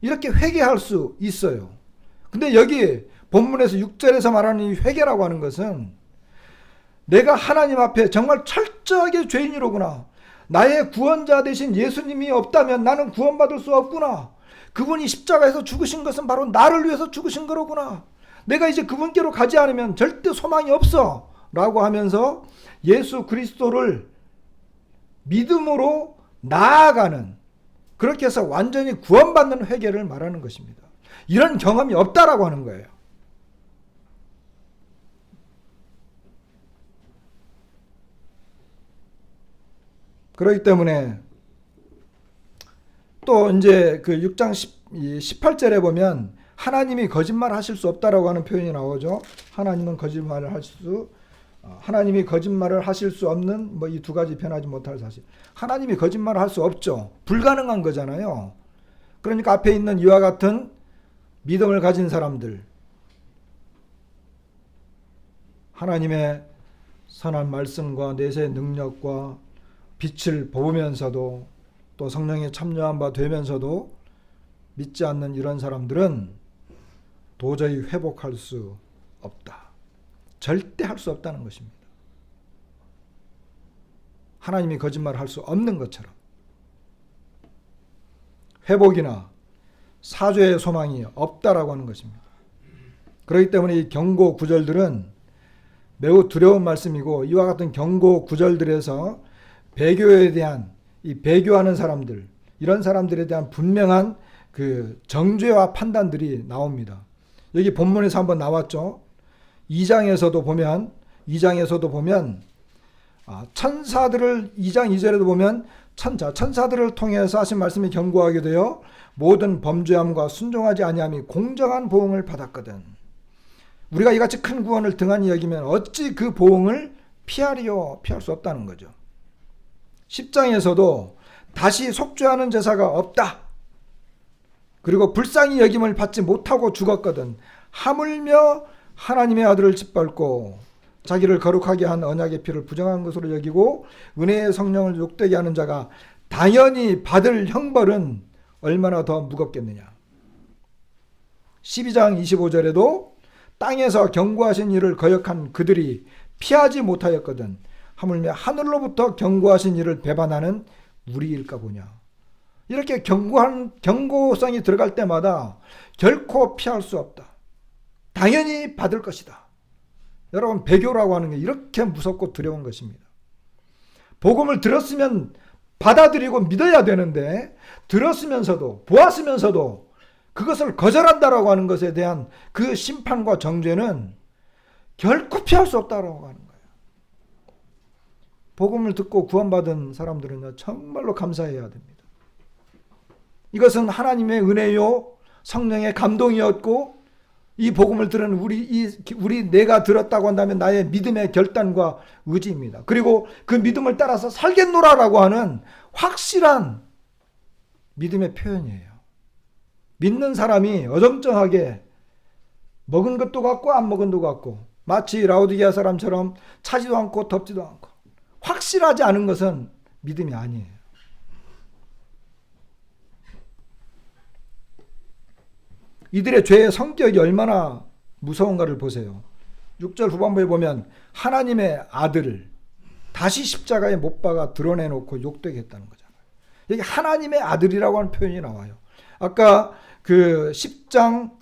이렇게 회개할 수 있어요. 근데 여기 본문에서 6절에서 말하는 이 회개라고 하는 것은 내가 하나님 앞에 정말 철저하게 죄인이로구나, 나의 구원자 되신 예수님이 없다면 나는 구원받을 수 없구나, 그분이 십자가에서 죽으신 것은 바로 나를 위해서 죽으신 거로구나, 내가 이제 그분께로 가지 않으면 절대 소망이 없어 라고 하면서 예수 그리스도를 믿음으로 나아가는, 그렇게 해서 완전히 구원받는 회개를 말하는 것입니다. 이런 경험이 없다라고 하는 거예요. 그렇기 때문에 또 이제 그 6장 18절에 보면 하나님이 거짓말 하실 수 없다라고 하는 표현이 나오죠. 하나님이 거짓말을 하실 수 없는 이 두 가지 변하지 못할 사실. 하나님이 거짓말을 할 수 없죠. 불가능한 거잖아요. 그러니까 앞에 있는 이와 같은 믿음을 가진 사람들, 하나님의 선한 말씀과 내세의 능력과 빛을 보면서도 또 성령에 참여한 바 되면서도 믿지 않는 이런 사람들은 도저히 회복할 수 없다. 절대 할 수 없다는 것입니다. 하나님이 거짓말을 할 수 없는 것처럼 회복이나 사죄의 소망이 없다라고 하는 것입니다. 그렇기 때문에 이 경고 구절들은 매우 두려운 말씀이고, 이와 같은 경고 구절들에서 배교에 대한, 이 배교하는 사람들, 이런 사람들에 대한 분명한 그 정죄와 판단들이 나옵니다. 여기 본문에서 한번 나왔죠. 2장에서도 보면 천사들을, 2장 2절에도 보면 천사들을 통해서 하신 말씀이 경고하게 되어 모든 범죄함과 순종하지 아니함이 공정한 보응을 받았거든. 우리가 이같이 큰 구원을 등한히 여기면 어찌 그 보응을 피할 수 없다는 거죠. 10장에서도 다시 속죄하는 제사가 없다. 그리고 불쌍히 여김을 받지 못하고 죽었거든. 하물며 하나님의 아들을 짓밟고 자기를 거룩하게 한 언약의 피를 부정한 것으로 여기고 은혜의 성령을 욕되게 하는 자가 당연히 받을 형벌은 얼마나 더 무겁겠느냐. 12장 25절에도 땅에서 경고하신 일을 거역한 그들이 피하지 못하였거든. 하물며 하늘로부터 경고하신 일을 배반하는 우리일까 보냐. 이렇게 경고성이 들어갈 때마다 결코 피할 수 없다. 당연히 받을 것이다. 여러분, 배교라고 하는 게 이렇게 무섭고 두려운 것입니다. 복음을 들었으면 받아들이고 믿어야 되는데, 들었으면서도 보았으면서도 그것을 거절한다라고 하는 것에 대한 그 심판과 정죄는 결코 피할 수 없다라고 하는 거예요. 복음을 듣고 구원받은 사람들은 정말로 감사해야 됩니다. 이것은 하나님의 은혜요, 성령의 감동이었고, 이 복음을 들은 우리 내가 들었다고 한다면 나의 믿음의 결단과 의지입니다. 그리고 그 믿음을 따라서 살겠노라라고 하는 확실한 믿음의 표현이에요. 믿는 사람이 어정쩡하게 먹은 것도 같고 안 먹은 것도 같고 마치 라오디게아 사람처럼 차지도 않고 덥지도 않고 확실하지 않은 것은 믿음이 아니에요. 이들의 죄의 성격이 얼마나 무서운가를 보세요. 6절 후반부에 보면 하나님의 아들을 다시 십자가에 못 박아 드러내놓고 욕되게 했다는 거잖아요. 여기 하나님의 아들이라고 하는 표현이 나와요. 아까 그 10장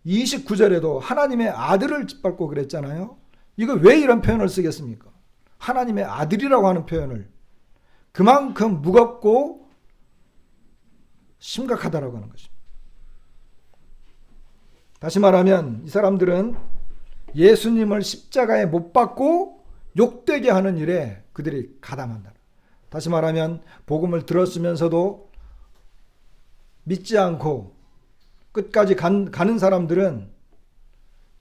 29절에도 하나님의 아들을 짓밟고 그랬잖아요. 이거 왜 이런 표현을 쓰겠습니까? 하나님의 아들이라고 하는 표현을. 그만큼 무겁고 심각하다라고 하는 것입니다. 다시 말하면 이 사람들은 예수님을 십자가에 못 박고 욕되게 하는 일에 그들이 가담한다. 다시 말하면 복음을 들었으면서도 믿지 않고 끝까지 가는 사람들은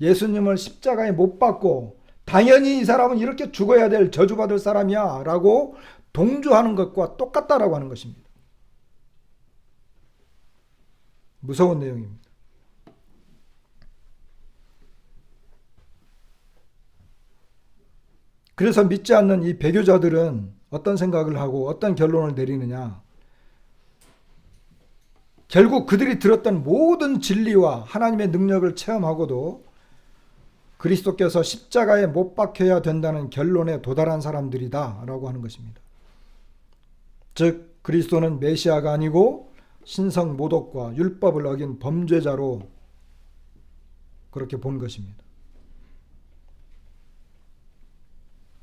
예수님을 십자가에 못 박고 당연히 이 사람은 이렇게 죽어야 될 저주받을 사람이야 라고 동조하는 것과 똑같다라고 하는 것입니다. 무서운 내용입니다. 그래서 믿지 않는 이 배교자들은 어떤 생각을 하고 어떤 결론을 내리느냐. 결국 그들이 들었던 모든 진리와 하나님의 능력을 체험하고도 그리스도께서 십자가에 못 박혀야 된다는 결론에 도달한 사람들이다 라고 하는 것입니다. 즉 그리스도는 메시아가 아니고 신성 모독과 율법을 어긴 범죄자로 그렇게 본 것입니다.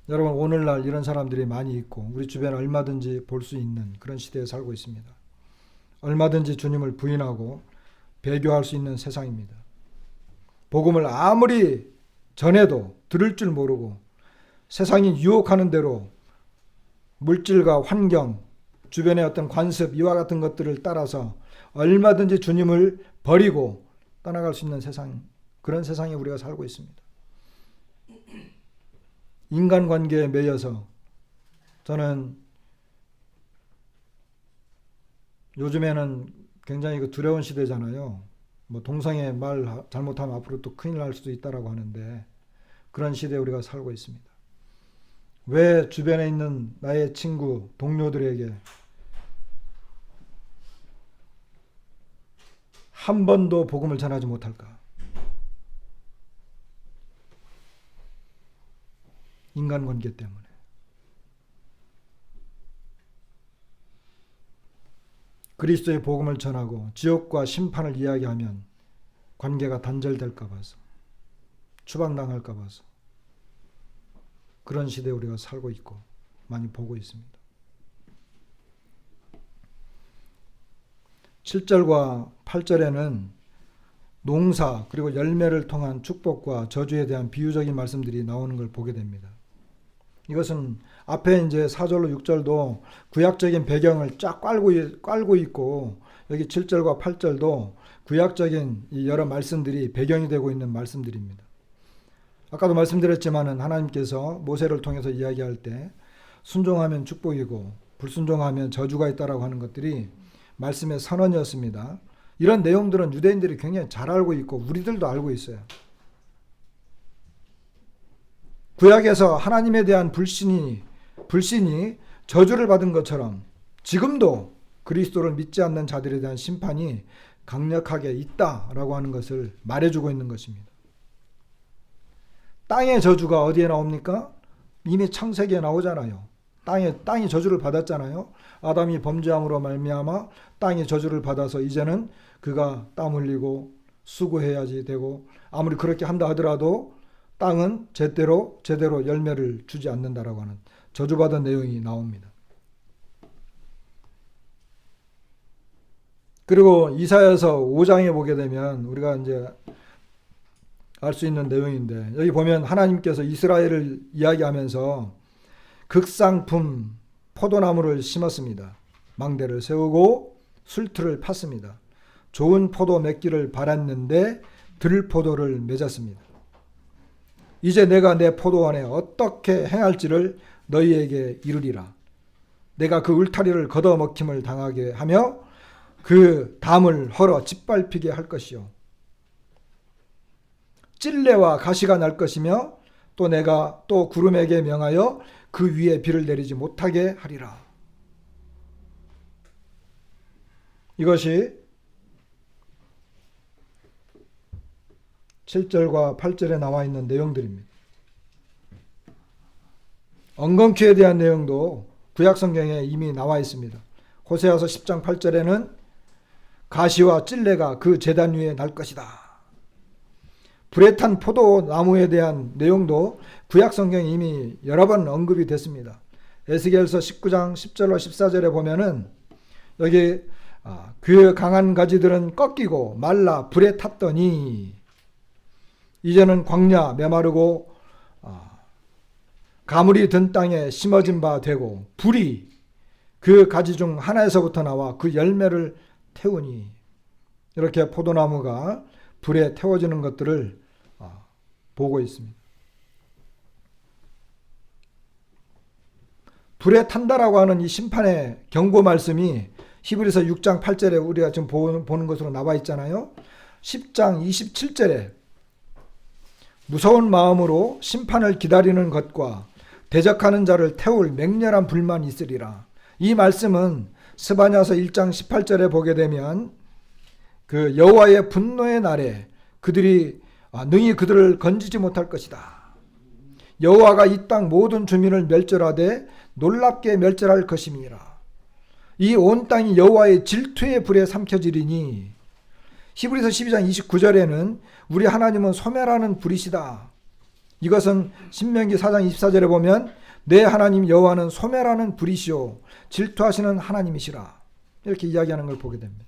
여러분 오늘날 이런 사람들이 많이 있고 우리 주변에 얼마든지 볼 수 있는 그런 시대에 살고 있습니다. 얼마든지 주님을 부인하고 배교할 수 있는 세상입니다. 복음을 아무리 전해도 들을 줄 모르고 세상이 유혹하는 대로 물질과 환경, 주변의 어떤 관습 이와 같은 것들을 따라서 얼마든지 주님을 버리고 떠나갈 수 있는 세상, 그런 세상에 우리가 살고 있습니다. 인간관계에 매여서 저는 요즘에는 굉장히 두려운 시대잖아요. 뭐 동성애 말 잘못하면 앞으로 또 큰일 날 수도 있다라고 하는데 그런 시대에 우리가 살고 있습니다. 왜 주변에 있는 나의 친구, 동료들에게 한 번도 복음을 전하지 못할까? 인간관계 때문에. 그리스도의 복음을 전하고 지옥과 심판을 이야기하면 관계가 단절될까 봐서, 추방당할까 봐서 그런 시대에 우리가 살고 있고 많이 보고 있습니다. 7절과 8절에는 농사 그리고 열매를 통한 축복과 저주에 대한 비유적인 말씀들이 나오는 걸 보게 됩니다. 이것은 앞에 이제 4절로 6절도 구약적인 배경을 쫙 깔고 있고 여기 7절과 8절도 구약적인 이 여러 말씀들이 배경이 되고 있는 말씀들입니다. 아까도 말씀드렸지만은 하나님께서 모세를 통해서 이야기할 때 순종하면 축복이고 불순종하면 저주가 있다라고 하는 것들이 말씀의 선언이었습니다. 이런 내용들은 유대인들이 굉장히 잘 알고 있고 우리들도 알고 있어요. 구약에서 하나님에 대한 불신이 저주를 받은 것처럼 지금도 그리스도를 믿지 않는 자들에 대한 심판이 강력하게 있다라고 하는 것을 말해주고 있는 것입니다. 땅의 저주가 어디에 나옵니까? 이미 창세기에 나오잖아요. 땅이 저주를 받았잖아요. 아담이 범죄함으로 말미암아 땅이 저주를 받아서 이제는 그가 땀 흘리고 수고해야지 되고 아무리 그렇게 한다 하더라도 땅은 제대로 열매를 주지 않는다라고 하는 저주받은 내용이 나옵니다. 그리고 이사야서 5장에 보게 되면 우리가 이제 알 수 있는 내용인데 여기 보면 하나님께서 이스라엘을 이야기하면서 극상품 포도나무를 심었습니다. 망대를 세우고 술틀을 팠습니다. 좋은 포도 맺기를 바랐는데 들포도를 맺었습니다. 이제 내가 내 포도원에 어떻게 행할지를 너희에게 이르리라. 내가 그 울타리를 걷어먹힘을 당하게 하며 그 담을 헐어 짓밟히게 할 것이요. 찔레와 가시가 날 것이며 또 내가 또 구름에게 명하여 그 위에 비를 내리지 못하게 하리라. 이것이 7절과 8절에 나와 있는 내용들입니다. 엉겅퀴에 대한 내용도 구약성경에 이미 나와 있습니다. 호세아서 10장 8절에는 가시와 찔레가 그 제단 위에 날 것이다. 불에 탄 포도나무에 대한 내용도 구약성경에 이미 여러 번 언급이 됐습니다. 에스겔서 19장 10절로 14절에 보면은 여기 그 강한 가지들은 꺾이고 말라 불에 탔더니 이제는 광야 메마르고 가물이 든 땅에 심어진 바 되고 불이 그 가지 중 하나에서부터 나와 그 열매를 태우니, 이렇게 포도나무가 불에 태워지는 것들을 보고 있습니다. 불에 탄다라고 하는 이 심판의 경고 말씀이 히브리서 6장 8절에 우리가 지금 보는 것으로 나와 있잖아요. 10장 27절에 무서운 마음으로 심판을 기다리는 것과 대적하는 자를 태울 맹렬한 불만 있으리라. 이 말씀은 스바냐서 1장 18절에 보게 되면 그 여호와의 분노의 날에 그들이 능히 그들을 건지지 못할 것이다. 여호와가 이 땅 모든 주민을 멸절하되 놀랍게 멸절할 것임이라. 이 온 땅이 여호와의 질투의 불에 삼켜지리니, 히브리서 12장 29절에는 우리 하나님은 소멸하는 불이시다. 이것은 신명기 4장 24절에 보면 내 하나님 여호와는 소멸하는 불이시오 질투하시는 하나님이시라, 이렇게 이야기하는 걸 보게 됩니다.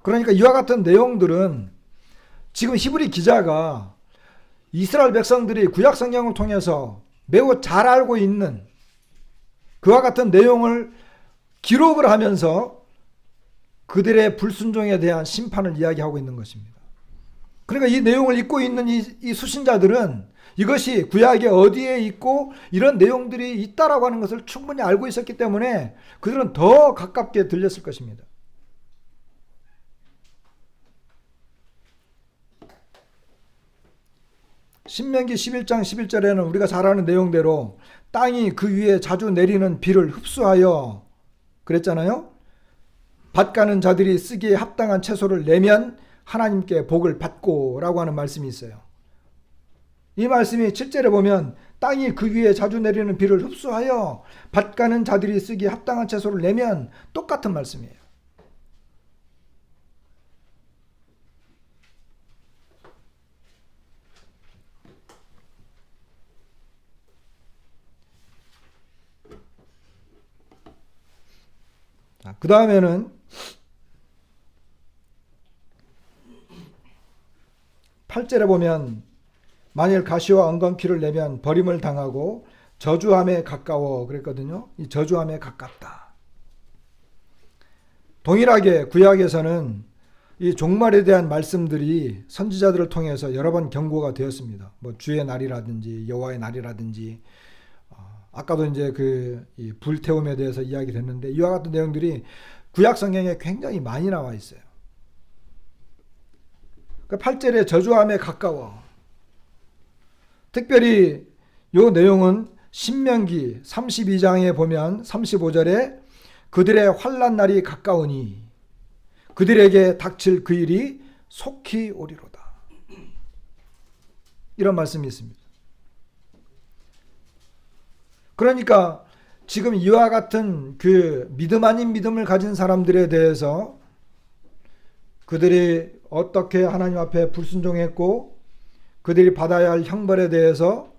그러니까 이와 같은 내용들은 지금 히브리 기자가 이스라엘 백성들이 구약 성경을 통해서 매우 잘 알고 있는 그와 같은 내용을 기록을 하면서 그들의 불순종에 대한 심판을 이야기하고 있는 것입니다. 그러니까 이 내용을 읽고 있는 이 수신자들은 이것이 구약에 어디에 있고 이런 내용들이 있다라고 하는 것을 충분히 알고 있었기 때문에 그들은 더 가깝게 들렸을 것입니다. 신명기 11장 11절에는 우리가 잘 아는 내용대로 땅이 그 위에 자주 내리는 비를 흡수하여, 그랬잖아요. 밭 가는 자들이 쓰기에 합당한 채소를 내면 하나님께 복을 받고 라고 하는 말씀이 있어요. 이 말씀이 7절에 보면 땅이 그 위에 자주 내리는 비를 흡수하여 밭 가는 자들이 쓰기에 합당한 채소를 내면 똑같은 말씀이에요. 그 다음에는 8절에 보면 만일 가시와 엉겅퀴를 내면 버림을 당하고 저주함에 가까워 그랬거든요. 이 저주함에 가깝다. 동일하게 구약에서는 이 종말에 대한 말씀들이 선지자들을 통해서 여러 번 경고가 되었습니다. 뭐 주의 날이라든지 여호와의 날이라든지, 아까도 이제 이 불태움에 대해서 이야기를 했는데 이와 같은 내용들이 구약 성경에 굉장히 많이 나와 있어요. 그 8절에 저주함에 가까워. 특별히 이 내용은 신명기 32장에 보면 35절에 그들의 환난 날이 가까우니 그들에게 닥칠 그 일이 속히 오리로다, 이런 말씀이 있습니다. 그러니까 지금 이와 같은 그 믿음 아닌 믿음을 가진 사람들에 대해서 그들이 어떻게 하나님 앞에 불순종했고 그들이 받아야 할 형벌에 대해서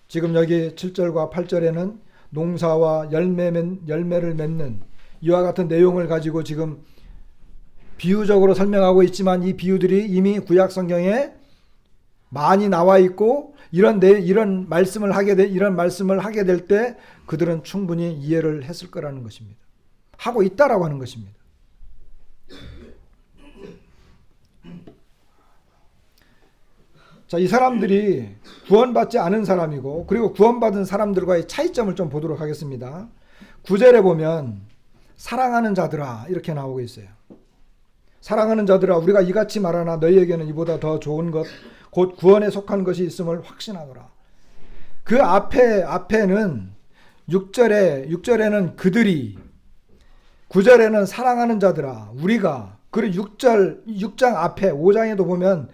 지금 여기 7절과 8절에는 농사와 열매를 맺는 이와 같은 내용을 가지고 지금 비유적으로 설명하고 있지만 이 비유들이 이미 구약 성경에 많이 나와 있고 이런 말씀을 하게 될 때 그들은 충분히 이해를 했을 거라는 것입니다. 하고 있다라고 하는 것입니다. 자, 이 사람들이 구원받지 않은 사람이고 그리고 구원받은 사람들과의 차이점을 좀 보도록 하겠습니다. 9절에 보면 사랑하는 자들아 이렇게 나오고 있어요. 사랑하는 자들아 우리가 이같이 말하나 너희에게는 이보다 더 좋은 것 곧 구원에 속한 것이 있음을 확신하노라. 그 앞에는 6절에는 그들이, 9절에는 사랑하는 자들아 우리가, 그리고 6장 앞에 5장에도 보면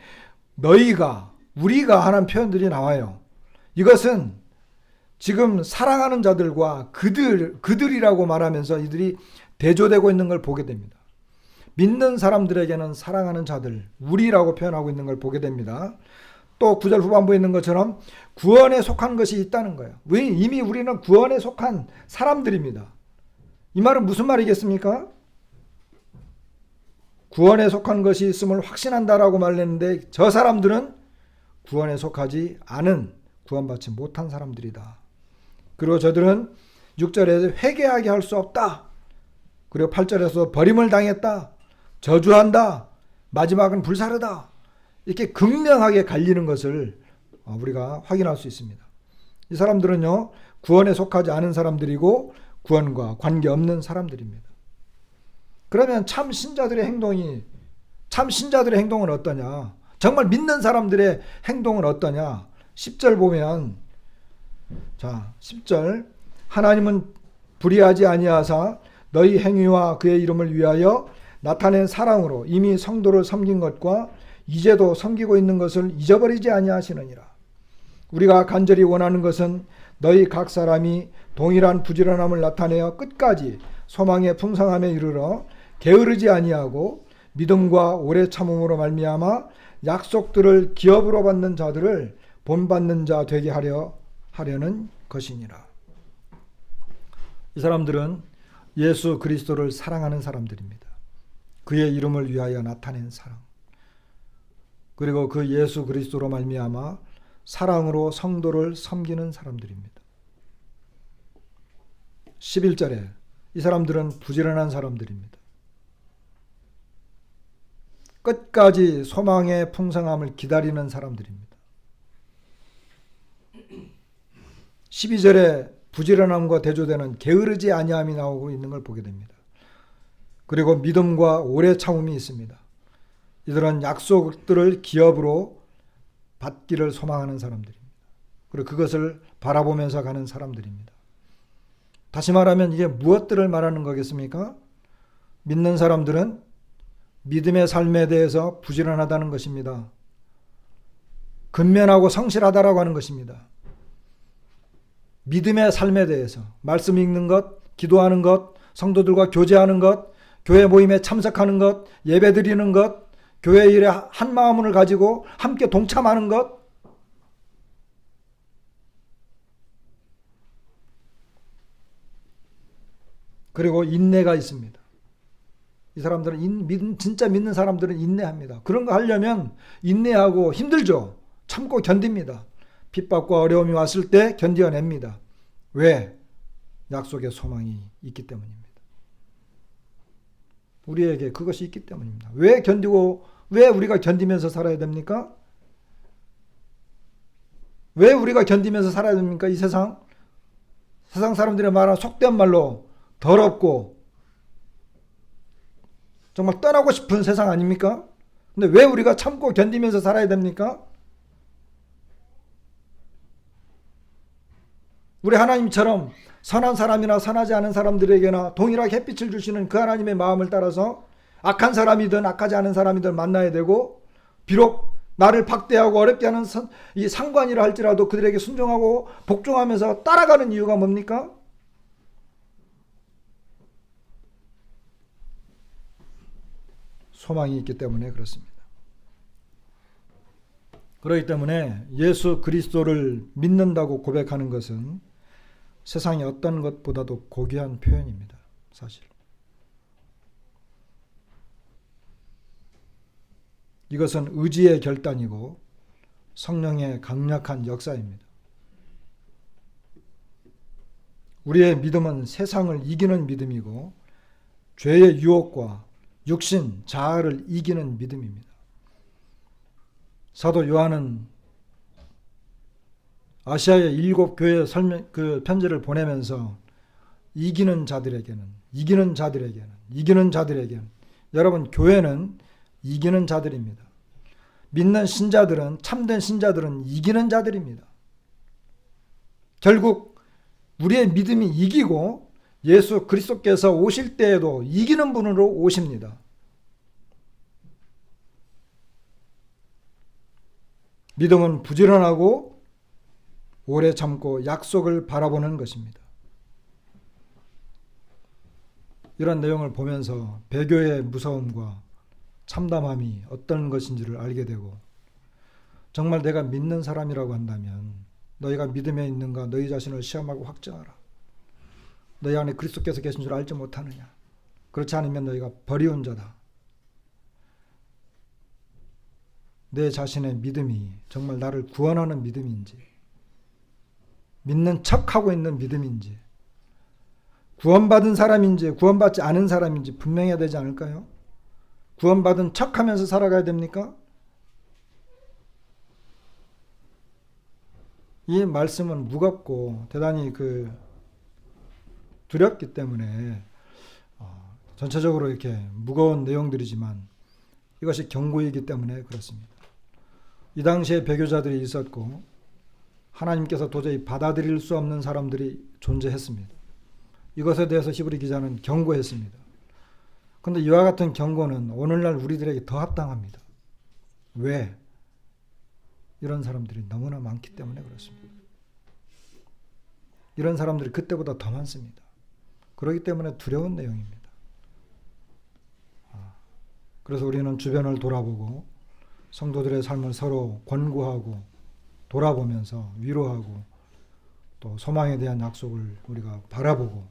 너희가, 우리가 하는 표현들이 나와요. 이것은 지금 사랑하는 자들과 그들이라고 말하면서 이들이 대조되고 있는 걸 보게 됩니다. 믿는 사람들에게는 사랑하는 자들, 우리라고 표현하고 있는 걸 보게 됩니다. 또 9절 후반부에 있는 것처럼 구원에 속한 것이 있다는 거예요. 이미 우리는 구원에 속한 사람들입니다. 이 말은 무슨 말이겠습니까? 구원에 속한 것이 있음을 확신한다라고 말했는데 저 사람들은 구원에 속하지 않은, 구원받지 못한 사람들이다. 그리고 저들은 6절에서 회개하게 할 수 없다. 그리고 8절에서 버림을 당했다. 저주한다. 마지막은 불사르다. 이렇게 극명하게 갈리는 것을 우리가 확인할 수 있습니다. 이 사람들은요, 구원에 속하지 않은 사람들이고 구원과 관계없는 사람들입니다. 그러면 참 신자들의 행동은 어떠냐? 정말 믿는 사람들의 행동은 어떠냐? 10절 보면, 자, 10절, 하나님은 불의하지 아니하사 너희 행위와 그의 이름을 위하여 나타낸 사랑으로 이미 성도를 섬긴 것과 이제도 섬기고 있는 것을 잊어버리지 아니하시느니라. 우리가 간절히 원하는 것은 너희 각 사람이 동일한 부지런함을 나타내어 끝까지 소망의 풍성함에 이르러 게으르지 아니하고 믿음과 오래 참음으로 말미암아 약속들을 기업으로 받는 자들을 본받는 자 되게 하려는 것이니라. 이 사람들은 예수 그리스도를 사랑하는 사람들입니다. 그의 이름을 위하여 나타낸 사랑. 그리고 그 예수 그리스도로 말미암아 사랑으로 성도를 섬기는 사람들입니다. 11절에 이 사람들은 부지런한 사람들입니다. 끝까지 소망의 풍성함을 기다리는 사람들입니다. 12절에 부지런함과 대조되는 게으르지 아니함이 나오고 있는 걸 보게 됩니다. 그리고 믿음과 오래 참음이 있습니다. 이들은 약속들을 기업으로 받기를 소망하는 사람들입니다. 그리고 그것을 바라보면서 가는 사람들입니다. 다시 말하면 이게 무엇들을 말하는 거겠습니까? 믿는 사람들은 믿음의 삶에 대해서 부지런하다는 것입니다. 근면하고 성실하다라고 하는 것입니다. 믿음의 삶에 대해서 말씀 읽는 것, 기도하는 것, 성도들과 교제하는 것, 교회 모임에 참석하는 것, 예배 드리는 것, 교회 일에 한 마음을 가지고 함께 동참하는 것, 그리고 인내가 있습니다. 이 사람들은 진짜 믿는 사람들은 인내합니다. 그런 거 하려면 인내하고 힘들죠. 참고 견딥니다. 핍박과 어려움이 왔을 때 견뎌냅니다. 왜? 약속의 소망이 있기 때문입니다. 우리에게 그것이 있기 때문입니다. 왜 우리가 견디면서 살아야 됩니까? 왜 우리가 견디면서 살아야 됩니까? 이 세상 사람들의 말은 속된 말로 더럽고 정말 떠나고 싶은 세상 아닙니까? 근데 왜 우리가 참고 견디면서 살아야 됩니까? 우리 하나님처럼 선한 사람이나 선하지 않은 사람들에게나 동일하게 햇빛을 주시는 그 하나님의 마음을 따라서 악한 사람이든 악하지 않은 사람이든 만나야 되고, 비록 나를 박대하고 어렵게 하는 이 상관이라 할지라도 그들에게 순종하고 복종하면서 따라가는 이유가 뭡니까? 소망이 있기 때문에 그렇습니다. 그렇기 때문에 예수 그리스도를 믿는다고 고백하는 것은 세상의 어떤 것보다도 고귀한 표현입니다. 사실. 이것은 의지의 결단이고 성령의 강력한 역사입니다. 우리의 믿음은 세상을 이기는 믿음이고 죄의 유혹과 육신, 자아를 이기는 믿음입니다. 사도 요한은 아시아의 7교회 설명 그 편지를 보내면서 이기는 자들에게는 여러분 교회는 이기는 자들입니다. 믿는 신자들은 참된 신자들은 이기는 자들입니다. 결국 우리의 믿음이 이기고 예수 그리스도께서 오실 때에도 이기는 분으로 오십니다. 믿음은 부지런하고 오래 참고 약속을 바라보는 것입니다. 이런 내용을 보면서 배교의 무서움과 참담함이 어떤 것인지를 알게 되고, 정말 내가 믿는 사람이라고 한다면 너희가 믿음에 있는가 너희 자신을 시험하고 확증하라. 너희 안에 그리스도께서 계신 줄 알지 못하느냐. 그렇지 않으면 너희가 버리운 자다. 내 자신의 믿음이 정말 나를 구원하는 믿음인지, 믿는 척하고 있는 믿음인지, 구원받은 사람인지 구원받지 않은 사람인지 분명해야 되지 않을까요? 구원받은 척하면서 살아가야 됩니까? 이 말씀은 무겁고 대단히 두렵기 때문에 전체적으로 이렇게 무거운 내용들이지만 이것이 경고이기 때문에 그렇습니다. 이 당시에 배교자들이 있었고 하나님께서 도저히 받아들일 수 없는 사람들이 존재했습니다. 이것에 대해서 히브리 기자는 경고했습니다. 그런데 이와 같은 경고는 오늘날 우리들에게 더 합당합니다. 왜? 이런 사람들이 너무나 많기 때문에 그렇습니다. 이런 사람들이 그때보다 더 많습니다. 그렇기 때문에 두려운 내용입니다. 그래서 우리는 주변을 돌아보고 성도들의 삶을 서로 권고하고 돌아보면서 위로하고 또 소망에 대한 약속을 우리가 바라보고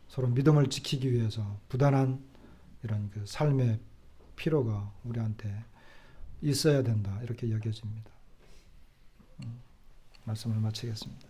서로 믿음을 지키기 위해서 부단한 이런 삶의 필요가 우리한테 있어야 된다, 이렇게 여겨집니다. 말씀을 마치겠습니다.